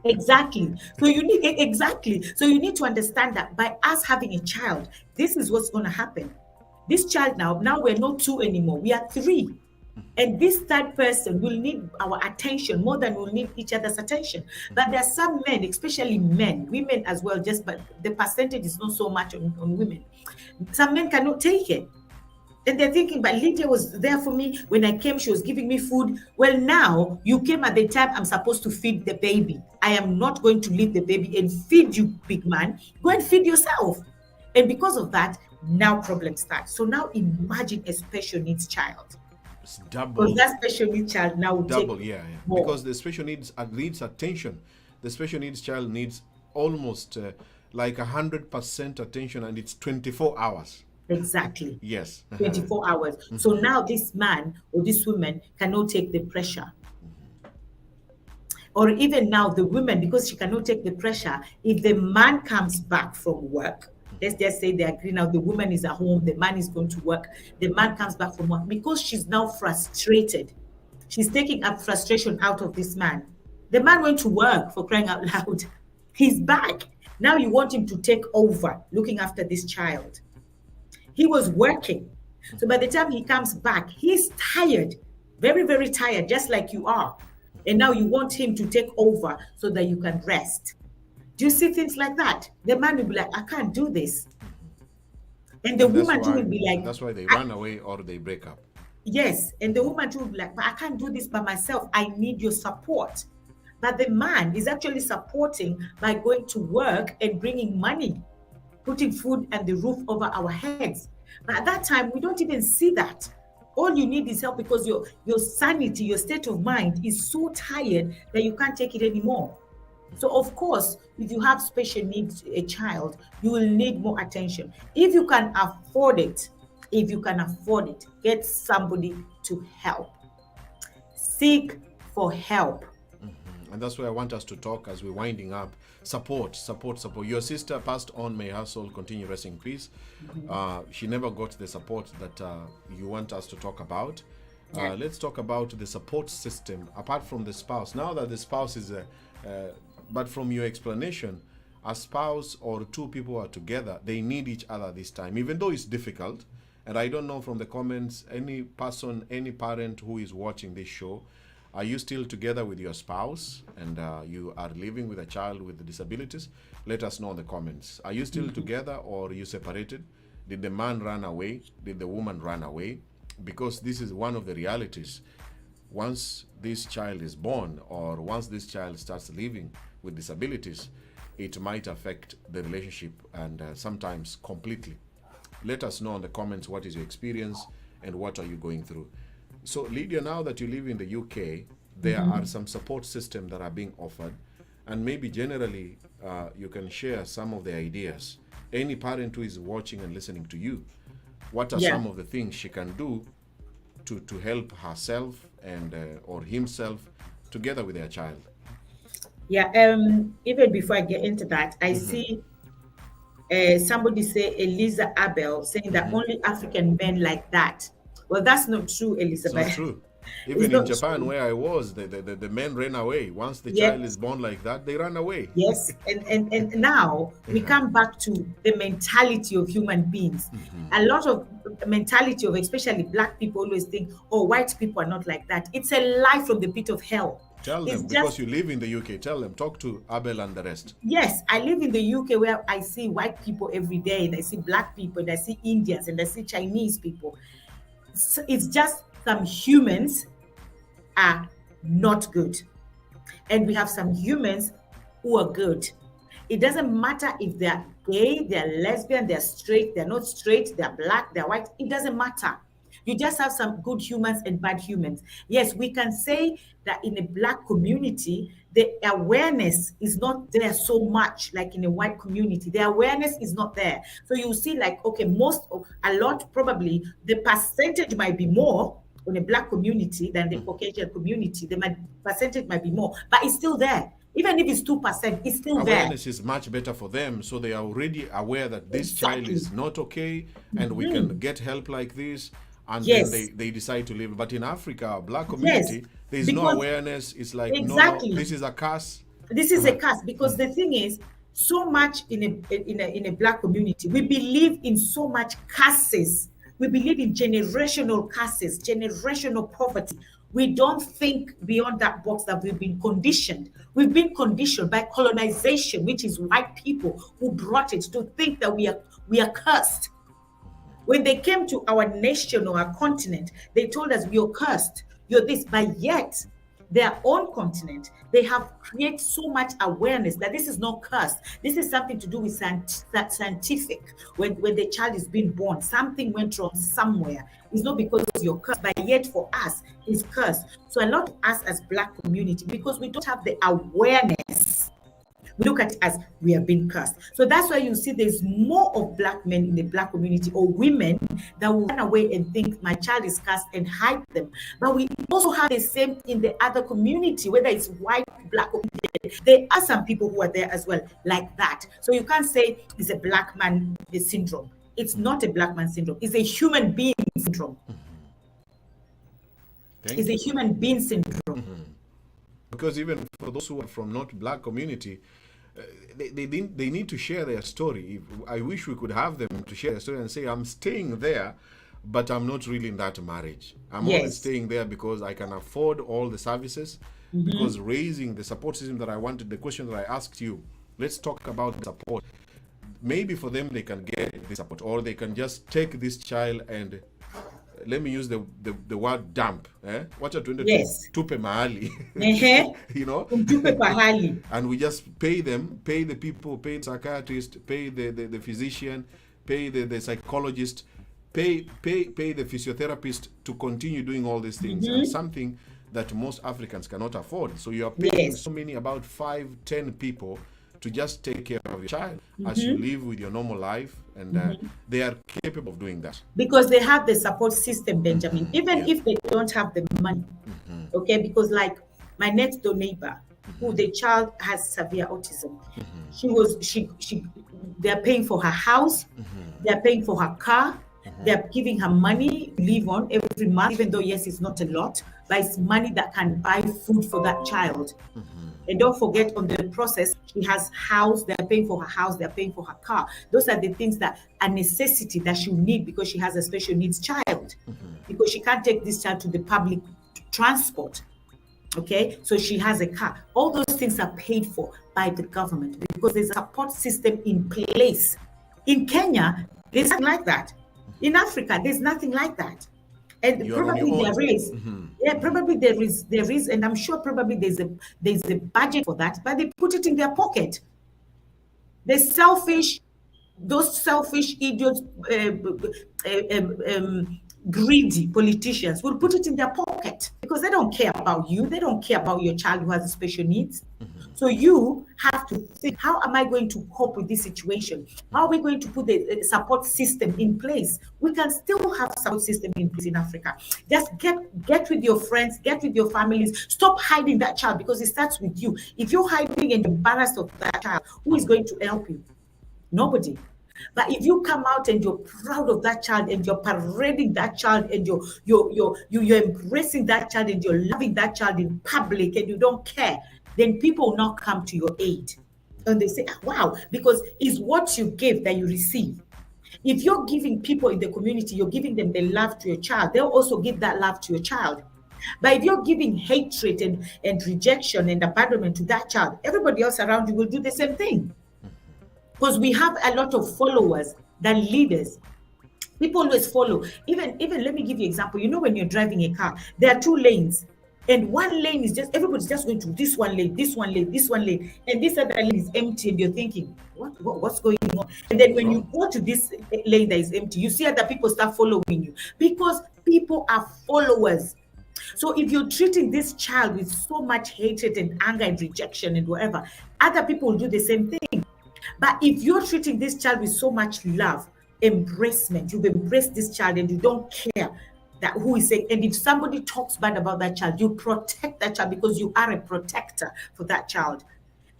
Exactly. So you need to understand that by us having a child, this is what's going to happen. This child now we're not 2 anymore. We are 3. And this third person will need our attention more than we'll need each other's attention. But there are some men, especially men, women as well, but the percentage is not so much on women. Some men cannot take it. And they're thinking, but Lydia was there for me. When I came, she was giving me food. Well, now you came at the time I'm supposed to feed the baby. I am not going to leave the baby and feed you, big man. Go and feed yourself. And because of that, now problems start. So now imagine a special needs child. It's Because double, that special needs child now will take double, yeah, yeah. more. Because the special needs needs attention. The special needs child needs almost like 100% attention, and it's 24 hours. Exactly. Yes. 24 hours. So now this man or this woman cannot take the pressure. Or even now, the woman, because she cannot take the pressure, if the man comes back from work, let's just say they agree now, the woman is at home, the man is going to work, the man comes back from work, because she's now frustrated. She's taking up frustration out of this man. The man went to work, for crying out loud. He's back. Now you want him to take over looking after this child. He was working. So by the time he comes back, he's tired, very, very tired, just like you are. And now you want him to take over so that you can rest. Do you see things like that? The man will be like, I can't do this. And the And woman too will be like, that's why they run away or they break up. yes. And the woman too will be like, but I can't do this by myself. I need your support. But the man is actually supporting by going to work and bringing money, putting food and the roof over our heads. But at that time, we don't even see that. All you need is help because your sanity, your state of mind is so tired that you can't take it anymore. So of course, if you have special needs a child, you will need more attention. If you can afford it, get somebody to help. Seek for help. And that's why I want us to talk as we're winding up. Support. Your sister passed on, may her soul continue resting in peace. She never got the support that you want us to talk about. Let's talk about the support system apart from the spouse. Now that the spouse is but from your explanation, a spouse or two people are together, they need each other this time, even though it's difficult. And I don't know from the comments, any person, any parent who is watching this show, are you still together with your spouse and you are living with a child with disabilities? Let us know in the comments. Are you still together or are you separated? Did the man run away? Did the woman run away? Because this is one of the realities. Once this child is born or once this child starts living with disabilities, it might affect the relationship and sometimes completely. Let us know in the comments what is your experience and what are you going through. So Lydia, now that you live in the UK, there are some support systems that are being offered, and maybe generally you can share some of the ideas. Any parent who is watching and listening to you, what are some of the things she can do to help herself and or himself together with their child? Yeah, even before I get into that, I see somebody say Eliza Abel saying that only African men like that. Well, that's not true, It's Elizabeth. not true. It's Even in not Japan, true. where I was, the men ran away. Once the Yes. child is born like that, they run away. Yes, and now we come back to the mentality of human beings. A lot of mentality of especially black people always think, oh, white people are not like that. It's a lie from the pit of hell. Tell It's them, just, because you live in the UK, tell them, talk to Abel and the rest. yes, I live in the UK where I see white people every day, and I see black people, and I see Indians, and I see Chinese people. So it's just some humans are not good. And we have some humans who are good. It doesn't matter if they're gay, they're lesbian, they're straight, they're not straight, they're black, they're white. It doesn't matter. You just have some good humans and bad humans. Yes, we can say that in a black community, the awareness is not there so much like in a white community. The awareness is not there. So you see, like, okay, a lot, probably the percentage might be more in a black community than the Caucasian community. The percentage might be more, but it's still there. Even if it's 2%, it's still there. Awareness is much better for them, so they are already aware that this child is not okay, and we can get help like this, and Yes. then they decide to live. But in Africa, black community, there's no because- awareness. It's like, Exactly. no, this is a curse. This is a curse because the thing is, so much in a black community, we believe in so much curses. We believe in generational curses, generational poverty. We don't think beyond that box that we've been conditioned. We've been conditioned by colonization, which is white people who brought it to think that we are cursed. When they came to our nation or our continent, they told us, you're cursed, you're this, but yet their own continent, they have created so much awareness that this is not cursed. This is something to do with scientific. When the child is being born, something went wrong somewhere. It's not because you're cursed, but yet for us, it's cursed. So a lot of us as Black community, because we don't have the awareness, we look at it as we are being cursed. So that's why you see there's more of Black men in the Black community or women that will run away and think my child is cursed and hide them. But we also have the same in the other community, whether it's white, Black, or there are some people who are there as well, like that. So you can't say it's a Black man syndrome. It's not a Black man syndrome. It's a human being syndrome. It's a human being syndrome. Because even for those who are from not Black community, they need to share their story. I wish we could have them to share their story and say, I'm staying there, but I'm not really in that marriage. I'm only staying there because I can afford all the services, because raising the support system that I wanted, the question that I asked you, let's talk about support. Maybe for them, they can get the support, or they can just take this child and, let me use the word dump. Wacha tuende tupe mahali. You know? Tupe pahali. And we just pay them, pay the people, pay the psychiatrist, pay the physician, pay the psychologist, pay the physiotherapist to continue doing all these things. And something that most Africans cannot afford. So you are paying so many, about 5-10 people to just take care of your child as you live with your normal life, and they are capable of doing that because they have the support system, Benjamin, even if they don't have the money. Okay, because like my next door neighbor, who the child has severe autism, they're paying for her house, they're paying for her car, they're giving her money to live on every month, even though yes, it's not a lot, but it's money that can buy food for that child. And don't forget, on the process, she has house, they're paying for her house, they're paying for her car. Those are the things that are necessity that she will need because she has a special needs child. Because she can't take this child to the public transport. Okay, so she has a car. All those things are paid for by the government because there's a support system in place. In Kenya, there's nothing like that. In Africa, there's nothing like that. And probably there is, probably there is, and I'm sure probably there's a budget for that, but they put it in their pocket. Those selfish idiots, greedy politicians will put it in their pocket because they don't care about you. They don't care about your child who has special needs. So you have to think, how am I going to cope with this situation? How are we going to put the support system in place? We can still have support system in place in Africa. Just get with your friends, get with your families. Stop hiding that child because it starts with you. If you're hiding and embarrassed of that child, who is going to help you? Nobody. But if you come out and you're proud of that child and you're parading that child and you're embracing that child and you're loving that child in public and you don't care, then people will not come to your aid. And they say, wow, because it's what you give that you receive. If you're giving people in the community, you're giving them the love to your child, they'll also give that love to your child. But if you're giving hatred and rejection and abandonment to that child, everybody else around you will do the same thing. Because we have a lot of followers than leaders. People always follow. Even let me give you an example. You know, when you're driving a car, there are 2 lanes. And one lane is just, everybody's just going to this one lane, this one lane, this one lane. And this other lane is empty. And you're thinking, what's going on? And then when you go to this lane that is empty, you see other people start following you. Because people are followers. So if you're treating this child with so much hatred and anger and rejection and whatever, other people will do the same thing. But if you're treating this child with so much love, embracement, you've embraced this child and you don't care that who is saying, and if somebody talks bad about that child, you protect that child because you are a protector for that child.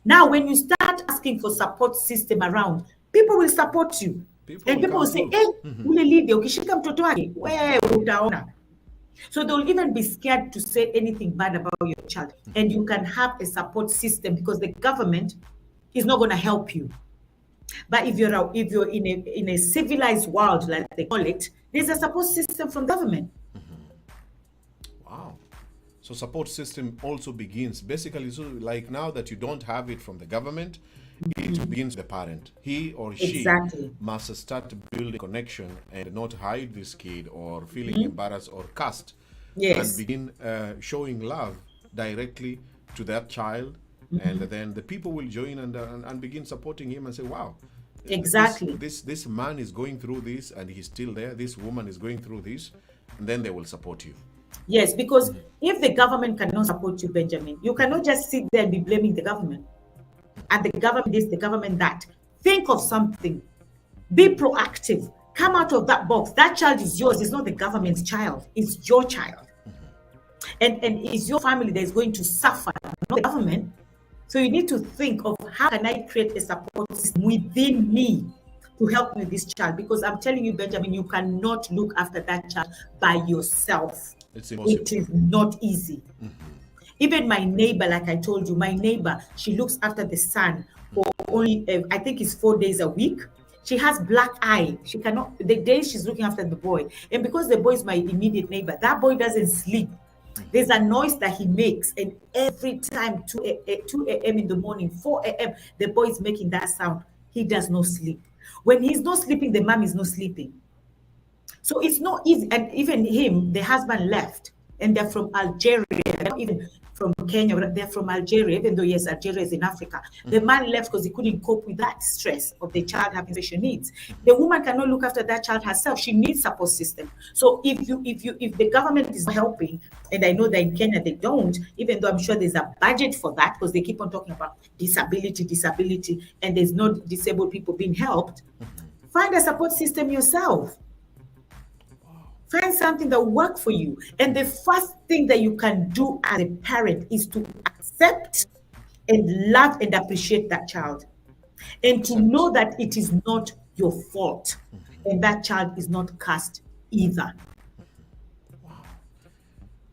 Now, when you start asking for support system around, people will support you. People will say, hey, Lydia, ukishika mtoto wake, wewe utaona. So they'll even be scared to say anything bad about your child. And you can have a support system because the government is not going to help you. But if you're in a civilized world, like they call it, there's a support system from government. Wow. So support system also begins basically, so like now that you don't have it from the government, it begins with the parent. He or she Exactly. must start building connection and not hide this kid or feeling embarrassed or cussed, and Yes. begin showing love directly to that child. And then the people will join and begin supporting him and say, wow, Exactly. this man is going through this and he's still there. This woman is going through this, and then they will support you. Yes, because if the government cannot support you, Benjamin, you cannot just sit there and be blaming the government. And the government this, the government that. Think of something. Be proactive. Come out of that box. That child is yours. It's not the government's child. It's your child. And it's your family that is going to suffer, not the government. So you need to think of how can I create a support system within me to help with this child? Because I'm telling you, Benjamin, you cannot look after that child by yourself. It's impossible. It is not easy. Even my neighbor, like I told you, my neighbor, she looks after the son for only, I think it's 4 days a week. She has black eye. She cannot, the day she's looking after the boy. And because the boy is my immediate neighbor, that boy doesn't sleep. There's a noise that he makes. And every time, 2 a.m. in the morning, 4 a.m., the boy is making that sound. He does not sleep. When he's not sleeping, the mom is not sleeping. So it's not easy. And even him, the husband left. And they're from Algeria, not even from Kenya, but they're from Algeria, even though, yes, Algeria is in Africa. The man left because he couldn't cope with that stress of the child having special needs. The woman cannot look after that child herself. She needs support system. So if the government is helping, and I know that in Kenya they don't, even though I'm sure there's a budget for that, because they keep on talking about disability, and there's no disabled people being helped, find a support system yourself. Find something that will work for you. And the first thing that you can do as a parent is to accept and love and appreciate that child. And to know that it is not your fault. And that child is not cursed either.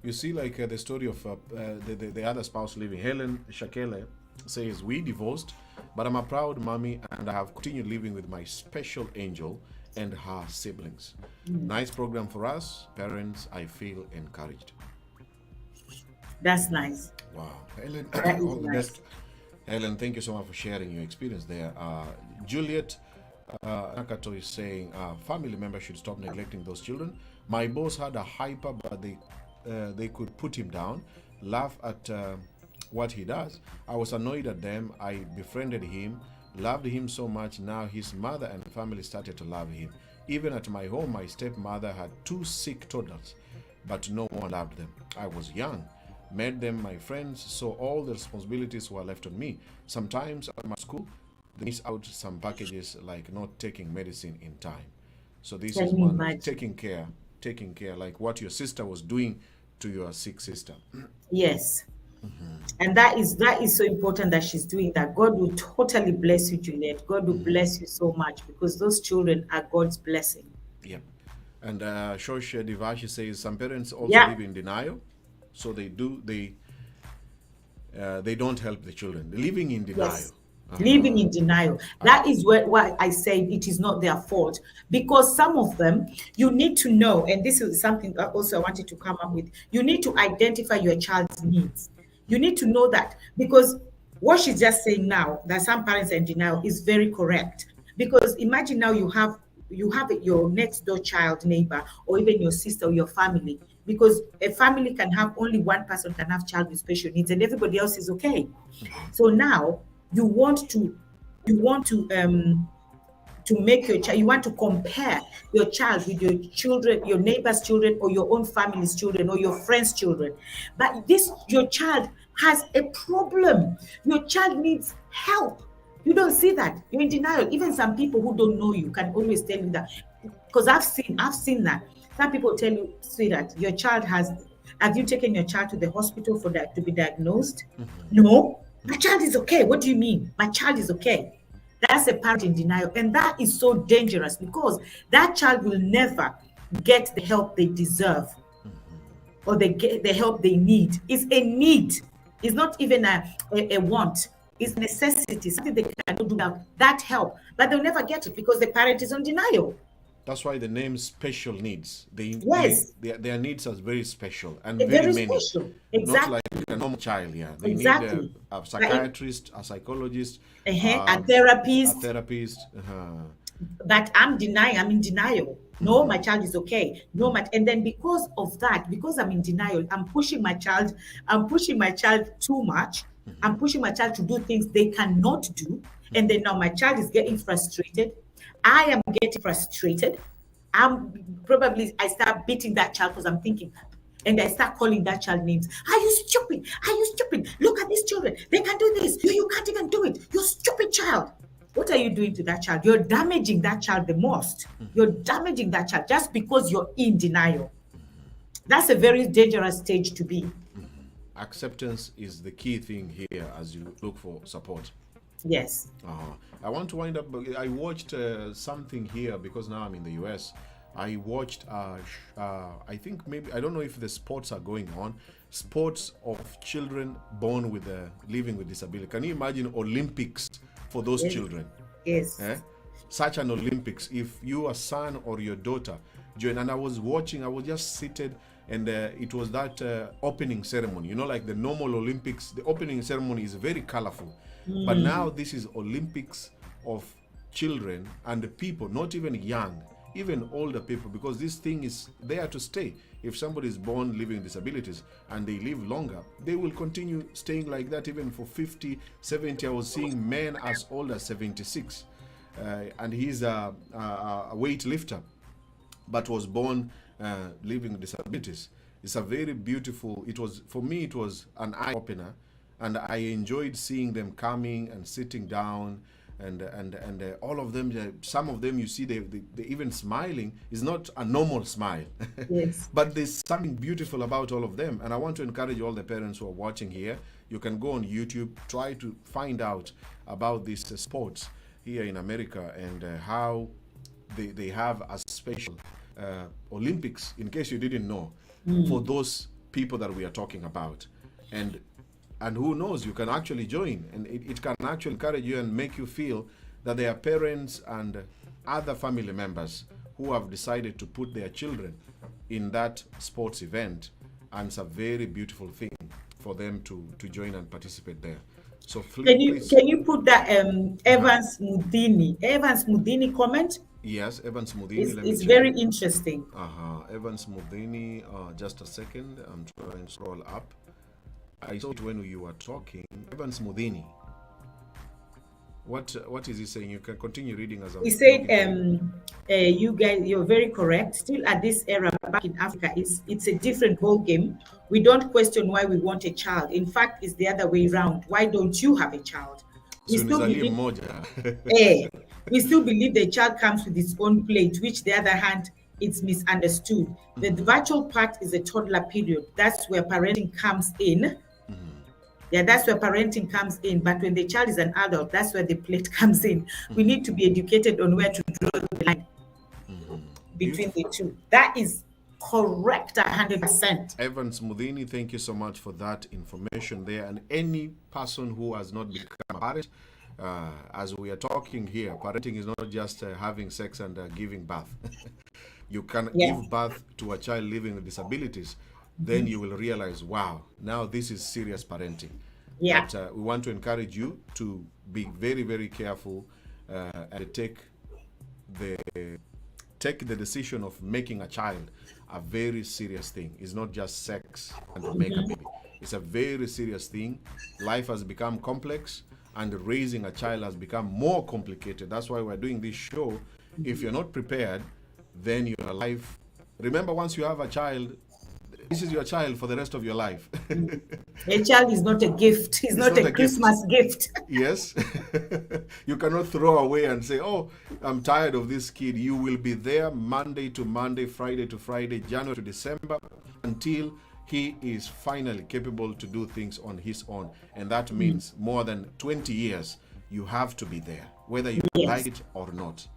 You see, like the story of the other spouse leaving, Helen Shakele says, we divorced, but I'm a proud mommy and I have continued living with my special angel and her siblings. Nice program for us parents. I feel encouraged. That's nice. Wow, Helen, That is all the nice. best. Helen, thank you so much for sharing your experience there. Juliet Nakato is saying family members should stop neglecting those children. My boss had a hyper, but they could put him down, laugh at what he does. I was annoyed at them. I befriended him, loved him so much. Now his mother and family started to love him. Even at my home, my stepmother had 2 sick toddlers, but no one loved them. I was young, made them my friends, so all the responsibilities were left on me. Sometimes at my school, they miss out some packages like not taking medicine in time. So this Can is you one, imagine? taking care, like what your sister was doing to your sick sister. Yes. And that is so important that she's doing that. God will totally bless you, Juliet. God will bless you so much because those children are God's blessing. Yep. And Shosha Divashi says some parents also Yeah. live in denial, so they don't help the children. They're living in denial. Yes. Living in denial. That is why I say it is not their fault. Because some of them, you need to know, and this is something that also I wanted to come up with. You need to identify your child's needs. You need to know that, because what she's just saying now, that some parents are in denial, is very correct. Because imagine now you have your next door child, neighbor, or even your sister or your family. Because a family can have only one person can have child with special needs, and everybody else is okay. So now you want to make your child, you want to compare your child with your children, your neighbor's children, or your own family's children, or your friend's children. But your child has a problem. Your child needs help. You don't see that. You're in denial. Even some people who don't know you can always tell you that. Because I've seen that. Some people tell you, sweetheart, your child have you taken your child to the hospital for that to be diagnosed? No. My child is okay. What do you mean? My child is okay. That's a parent in denial. And that is so dangerous because that child will never get the help they deserve or they get the help they need. It's a need. It's not even a want. It's necessity, something they cannot do without that help. But they'll never get it because the parent is on denial. That's why the name special needs. Yes, Their needs are very special and very very many. special. Not like Exactly. a normal child. Yeah, they need Exactly. a But if, psychiatrist, a psychologist, a a therapist, therapist. but I'm denying, I'm in denial. No, my child is okay. No, my, and then because of that, because I'm in denial, I'm pushing my child too much. I'm pushing my child to do things they cannot do. And then now my child is getting frustrated. I am getting frustrated. I start beating that child because I'm thinking, and I start calling that child names. Are you stupid? Are you stupid? Look at these children. They can do this. You can't even do it. You stupid child. What are you doing to that child? You're damaging that child the most. You're damaging that child just because you're in denial. That's a very dangerous stage to be. Acceptance is the key thing here as you look for support. Yes. I want to wind up. I watched something here because now I'm in the US. I watched, I think maybe, I don't know if the sports are going on, sports of children born with living with disability. Can you imagine Olympics for those Yes. children? Yes. Such an Olympics. If you, a son or your daughter, join. And I was watching, I was just seated, and it was that opening ceremony. You know, like the normal Olympics, the opening ceremony is very colorful. But now this is Olympics of children and the people, not even young, even older people, because this thing is there to stay. If somebody is born living disabilities and they live longer, they will continue staying like that even for 50, 70. I was seeing men as old as 76. And he's a weightlifter, but was born living disabilities. It's a very beautiful, it was, for me, it was an eye-opener. And I enjoyed seeing them coming and sitting down, and all of them. Some of them, you see, they even smiling is not a normal smile. Yes. But there's something beautiful about all of them. And I want to encourage all the parents who are watching here. You can go on YouTube, try to find out about these sports here in America, and how they have a special Olympics, in case you didn't know, for those people that we are talking about. And who knows, you can actually join, and it can actually encourage you and make you feel that there are parents and other family members who have decided to put their children in that sports event, and it's a very beautiful thing for them to join and participate there. So please, Can you put that Evans Mudini comment? yes, Evans Mudini. It's, Let me it's check. very interesting. Evans Mudini. Just a second. I'm trying to scroll up. I saw it when you were talking. Evans Mudini. What is he saying? You can continue reading as I'm He said, looking you guys, you're very correct. Still at this era back in Africa, it's a different ball game. We don't question why we want a child. In fact, it's the other way around. Why don't you have a child? We So still nizalie believe, mmoja. we still believe the child comes with its own plate, which the other hand, it's misunderstood. The virtual part is a toddler period. That's where parenting comes in. Yeah, that's where parenting comes in. But when the child is an adult, that's where the plate comes in. We need to be educated on where to draw the line between the two. That is correct 100%. Evans Mudini, thank you so much for that information there. And any person who has not become a parent, as we are talking here, parenting is not just having sex and giving birth. You can give birth to a child living with disabilities, then you will realize, wow, now this is serious parenting. Yeah. But we want to encourage you to be very, very careful and take the decision of making a child a very serious thing. It's not just sex and to make a baby. It's a very serious thing. Life has become complex, and raising a child has become more complicated. That's why we're doing this show. If you're not prepared, then your life, remember, once you have a child, this is your child for the rest of your life. A child is not a gift. It's not a Christmas gift. Yes. You cannot throw away and say, oh, I'm tired of this kid. You will be there Monday to Monday, Friday to Friday, January to December, until he is finally capable to do things on his own. And that means more than 20 years, you have to be there, whether you like it or not.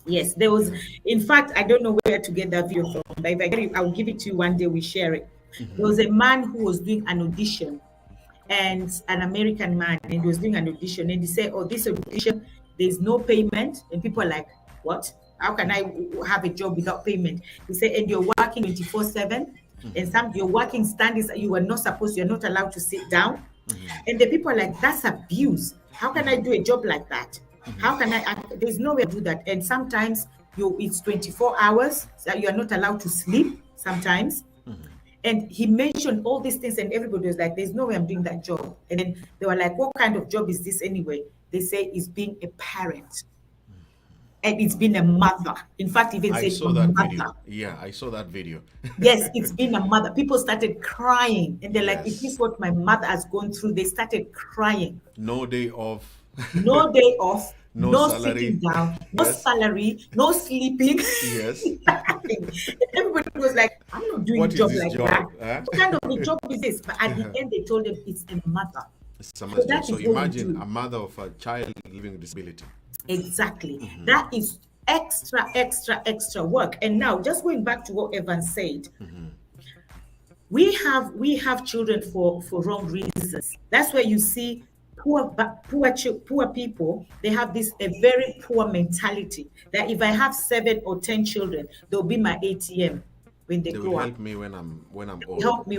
Yes, there was, in fact, I don't know where to get that video from, but if I get it, I'll give it to you one day, we share it. There was a man who was doing an audition, and an American man, and he was doing an audition, and he said, oh, this audition, there's no payment. And people are like, what? How can I have a job without payment? He said, and you're working 24/7, and some your working stand is you are not supposed, you're not allowed to sit down. And the people are like, that's abuse. How can I do a job like that? How can there's no way to do that. And sometimes it's 24 hours, so you're not allowed to sleep sometimes. And he mentioned all these things, and everybody was like, there's no way I'm doing that job. And then they were like, what kind of job is this anyway? They say it's being a parent. And it's been a mother. In fact, even I said saw a that mother. video. Yeah, I saw that video. Yes, it's been a mother. People started crying, and they're like, "Is Yes. this what my mother has gone through?" They started crying. No day off. No day off, No no salary. sitting down, no Yes. salary, no sleeping. Yes. Nothing. Everybody was like, "I'm not doing What a is job this like job? that. Huh? What kind of a job is this?" But at the end, they told him it's a mother. So that is what we imagine do. a mother of a child living with disability. Exactly. That is extra work. And now, just going back to what Evan said, we have children for wrong reasons. That's where you see poor people. They have this a very poor mentality that if I have 7 or 10 children, they'll be my ATM when they They grow will up. help me when I'm old. Help me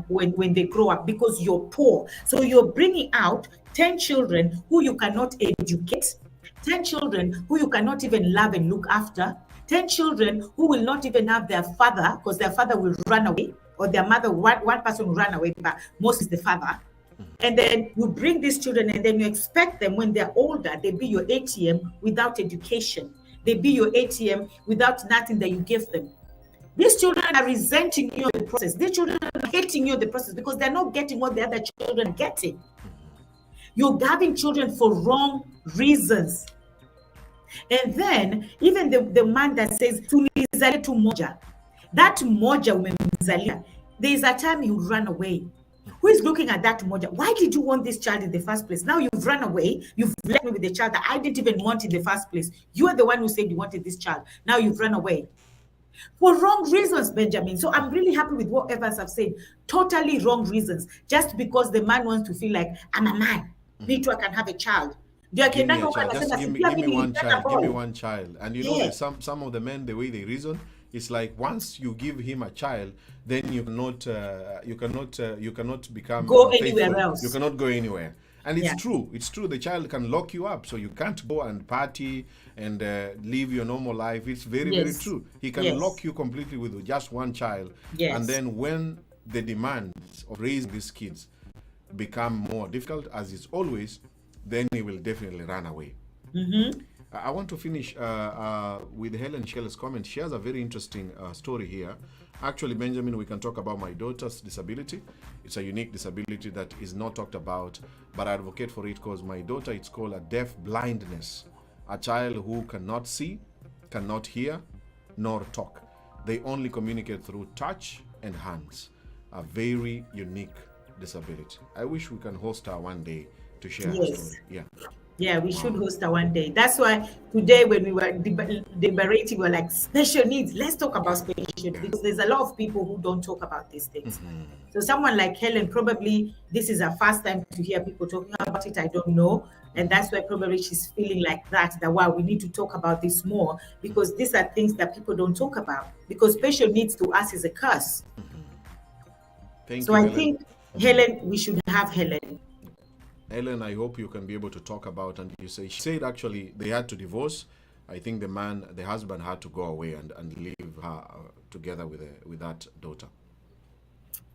when they grow up, because you're poor. So you're bringing out 10 children who you cannot educate, 10 children who you cannot even love and look after, 10 children who will not even have their father because their father will run away, or their mother, one person will run away, but most is the father. And then you bring these children, and then you expect them when they're older, they be your ATM without education. They be your ATM without nothing that you give them. These children are resenting you in the process. These children are hating you in the process because they're not getting what the other children are getting. You're having children for wrong reasons. And then, even the man that says, "Tunizale tu moja," that moja umemzalia, there is a time he will run away. Who is looking at that moja? Why did you want this child in the first place? Now you've run away. You've left me with the child that I didn't even want in the first place. You are the one who said you wanted this child. Now you've run away. For wrong reasons, Benjamin. So I'm really happy with what Evans have said. Totally wrong reasons. Just because the man wants to feel like, I'm a man. Me too, I can have a child. Give me a child. Just give me one child. Give me one child. And you know, some of the men, the way they reason, it's like once you give him a child, then you cannot become go anywhere else. You cannot go anywhere. And it's true. It's true. The child can lock you up, so you can't go and party and live your normal life. It's very, very true. He can lock you completely with just one child. Yes. And then when the demands of raising these kids become more difficult, as it's always, then he will definitely run away. I want to finish with Helen Shell's comment. She has a very interesting story here. Actually, Benjamin, we can talk about my daughter's disability. It's a unique disability that is not talked about, but I advocate for it because my daughter, it's called a deaf blindness. A child who cannot see, cannot hear, nor talk. They only communicate through touch and hands. A very unique disability. I wish we can host her one day to share her story. Yeah, we should host her one day. That's why today when we were deliberating, we were like, special needs. Let's talk about special needs, because there's a lot of people who don't talk about these things. So someone like Helen, probably this is her first time to hear people talking about it. I don't know. And that's why probably she's feeling like that, wow, we need to talk about this more, because these are things that people don't talk about, because special needs to us is a curse. Thank you, Helen. think, Helen, we should have Helen. Ellen, I hope you can be able to talk about, and she said actually they had to divorce. I think the husband had to go away and leave her together with that daughter.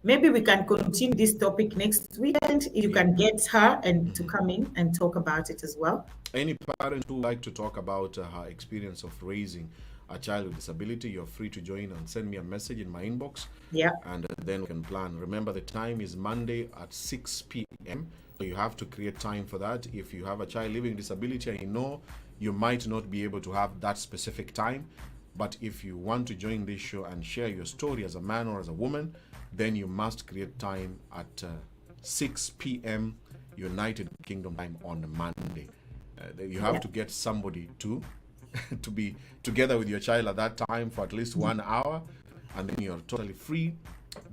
Maybe we can continue this topic next weekend. You can get her and to come in and talk about it as well. Any parent who would like to talk about her experience of raising a child with disability, you're free to join and send me a message in my inbox. Yeah. And then we can plan. Remember, the time is Monday at 6 p.m. So you have to create time for that. If you have a child living with disability, I know you might not be able to have that specific time, but if you want to join this show and share your story as a man or as a woman, then you must create time at 6 p.m. United Kingdom time on Monday. You have to get somebody to be together with your child at that time for at least 1 hour, and then you're totally free.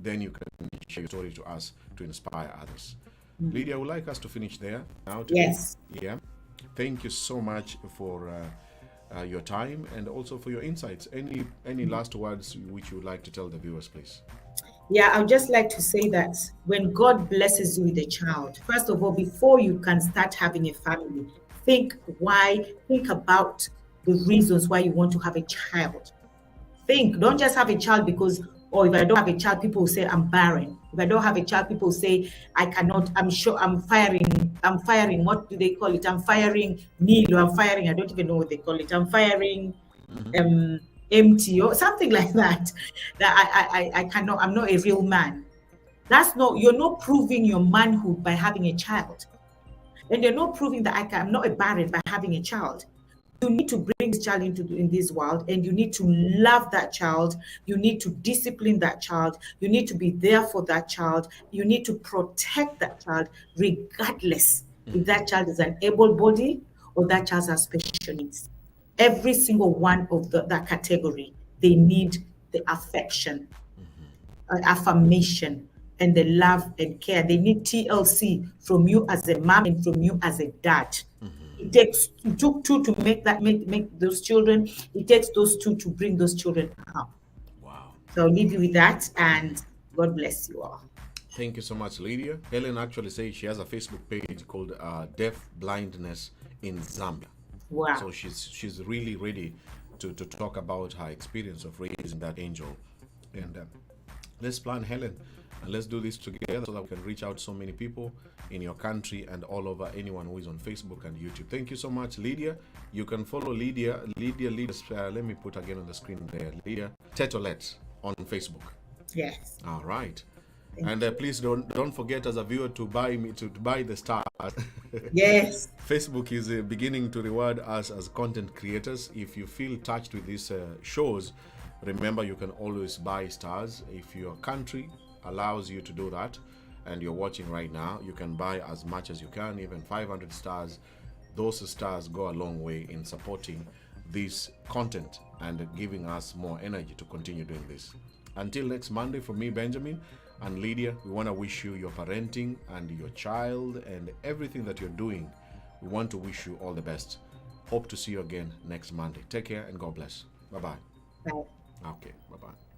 Then you can share your story to us to inspire others. Lydia, I would like us to finish there now today. Yes. Yeah. Thank you so much for your time and also for your insights. Any last words which you would like to tell the viewers, please? Yeah, I would just like to say that when God blesses you with a child, first of all, before you can start having a family, think about the reasons why you want to have a child. Think, don't just have a child because, or if I don't have a child, people will say I'm barren. If I don't have a child, people say I cannot, I'm firing, what do they call it? I'm firing Neil, or I'm firing, I don't even know what they call it. I'm firing um empty or something like that. That I cannot, I'm not a real man. That's not, you're not proving your manhood by having a child. And you're not proving that I'm not a barren by having a child. You need to bring this child in this world, and you need to love that child. You need to discipline that child. You need to be there for that child. You need to protect that child, regardless if that child is an able body or that child has special needs. Every single one of that category, they need the affection, affirmation, and the love and care. They need TLC from you as a mom and from you as a dad. It took two to make those children. It takes those two to bring those children up. Wow. So I'll leave you with that, and God bless you all. Thank you so much, Lydia. Helen actually says she has a Facebook page called Deaf Blindness in Zambia. Wow. So she's really ready to talk about her experience of raising that angel. And let's plan, Helen, and let's do this together so that we can reach out so many people in your country and all over, anyone who is on Facebook and YouTube. Thank you so much, Lydia. You can follow Lydia. Let me put again on the screen there. Lydia Tett Olet on Facebook. Yes. All right. And please don't forget, as a viewer, to buy the stars. Yes. Facebook is beginning to reward us as content creators. If you feel touched with these shows, remember you can always buy stars. If your country allows you to do that and you're watching right now, you can buy as much as you can, even 500 stars. Those stars go a long way in supporting this content and giving us more energy to continue doing this. Until next Monday, from me, Benjamin, and Lydia, we want to wish you, your parenting and your child and everything that you're doing, we want to wish you all the best. Hope to see you again next Monday. Take care and God bless. Bye-bye. Bye. Okay, bye-bye.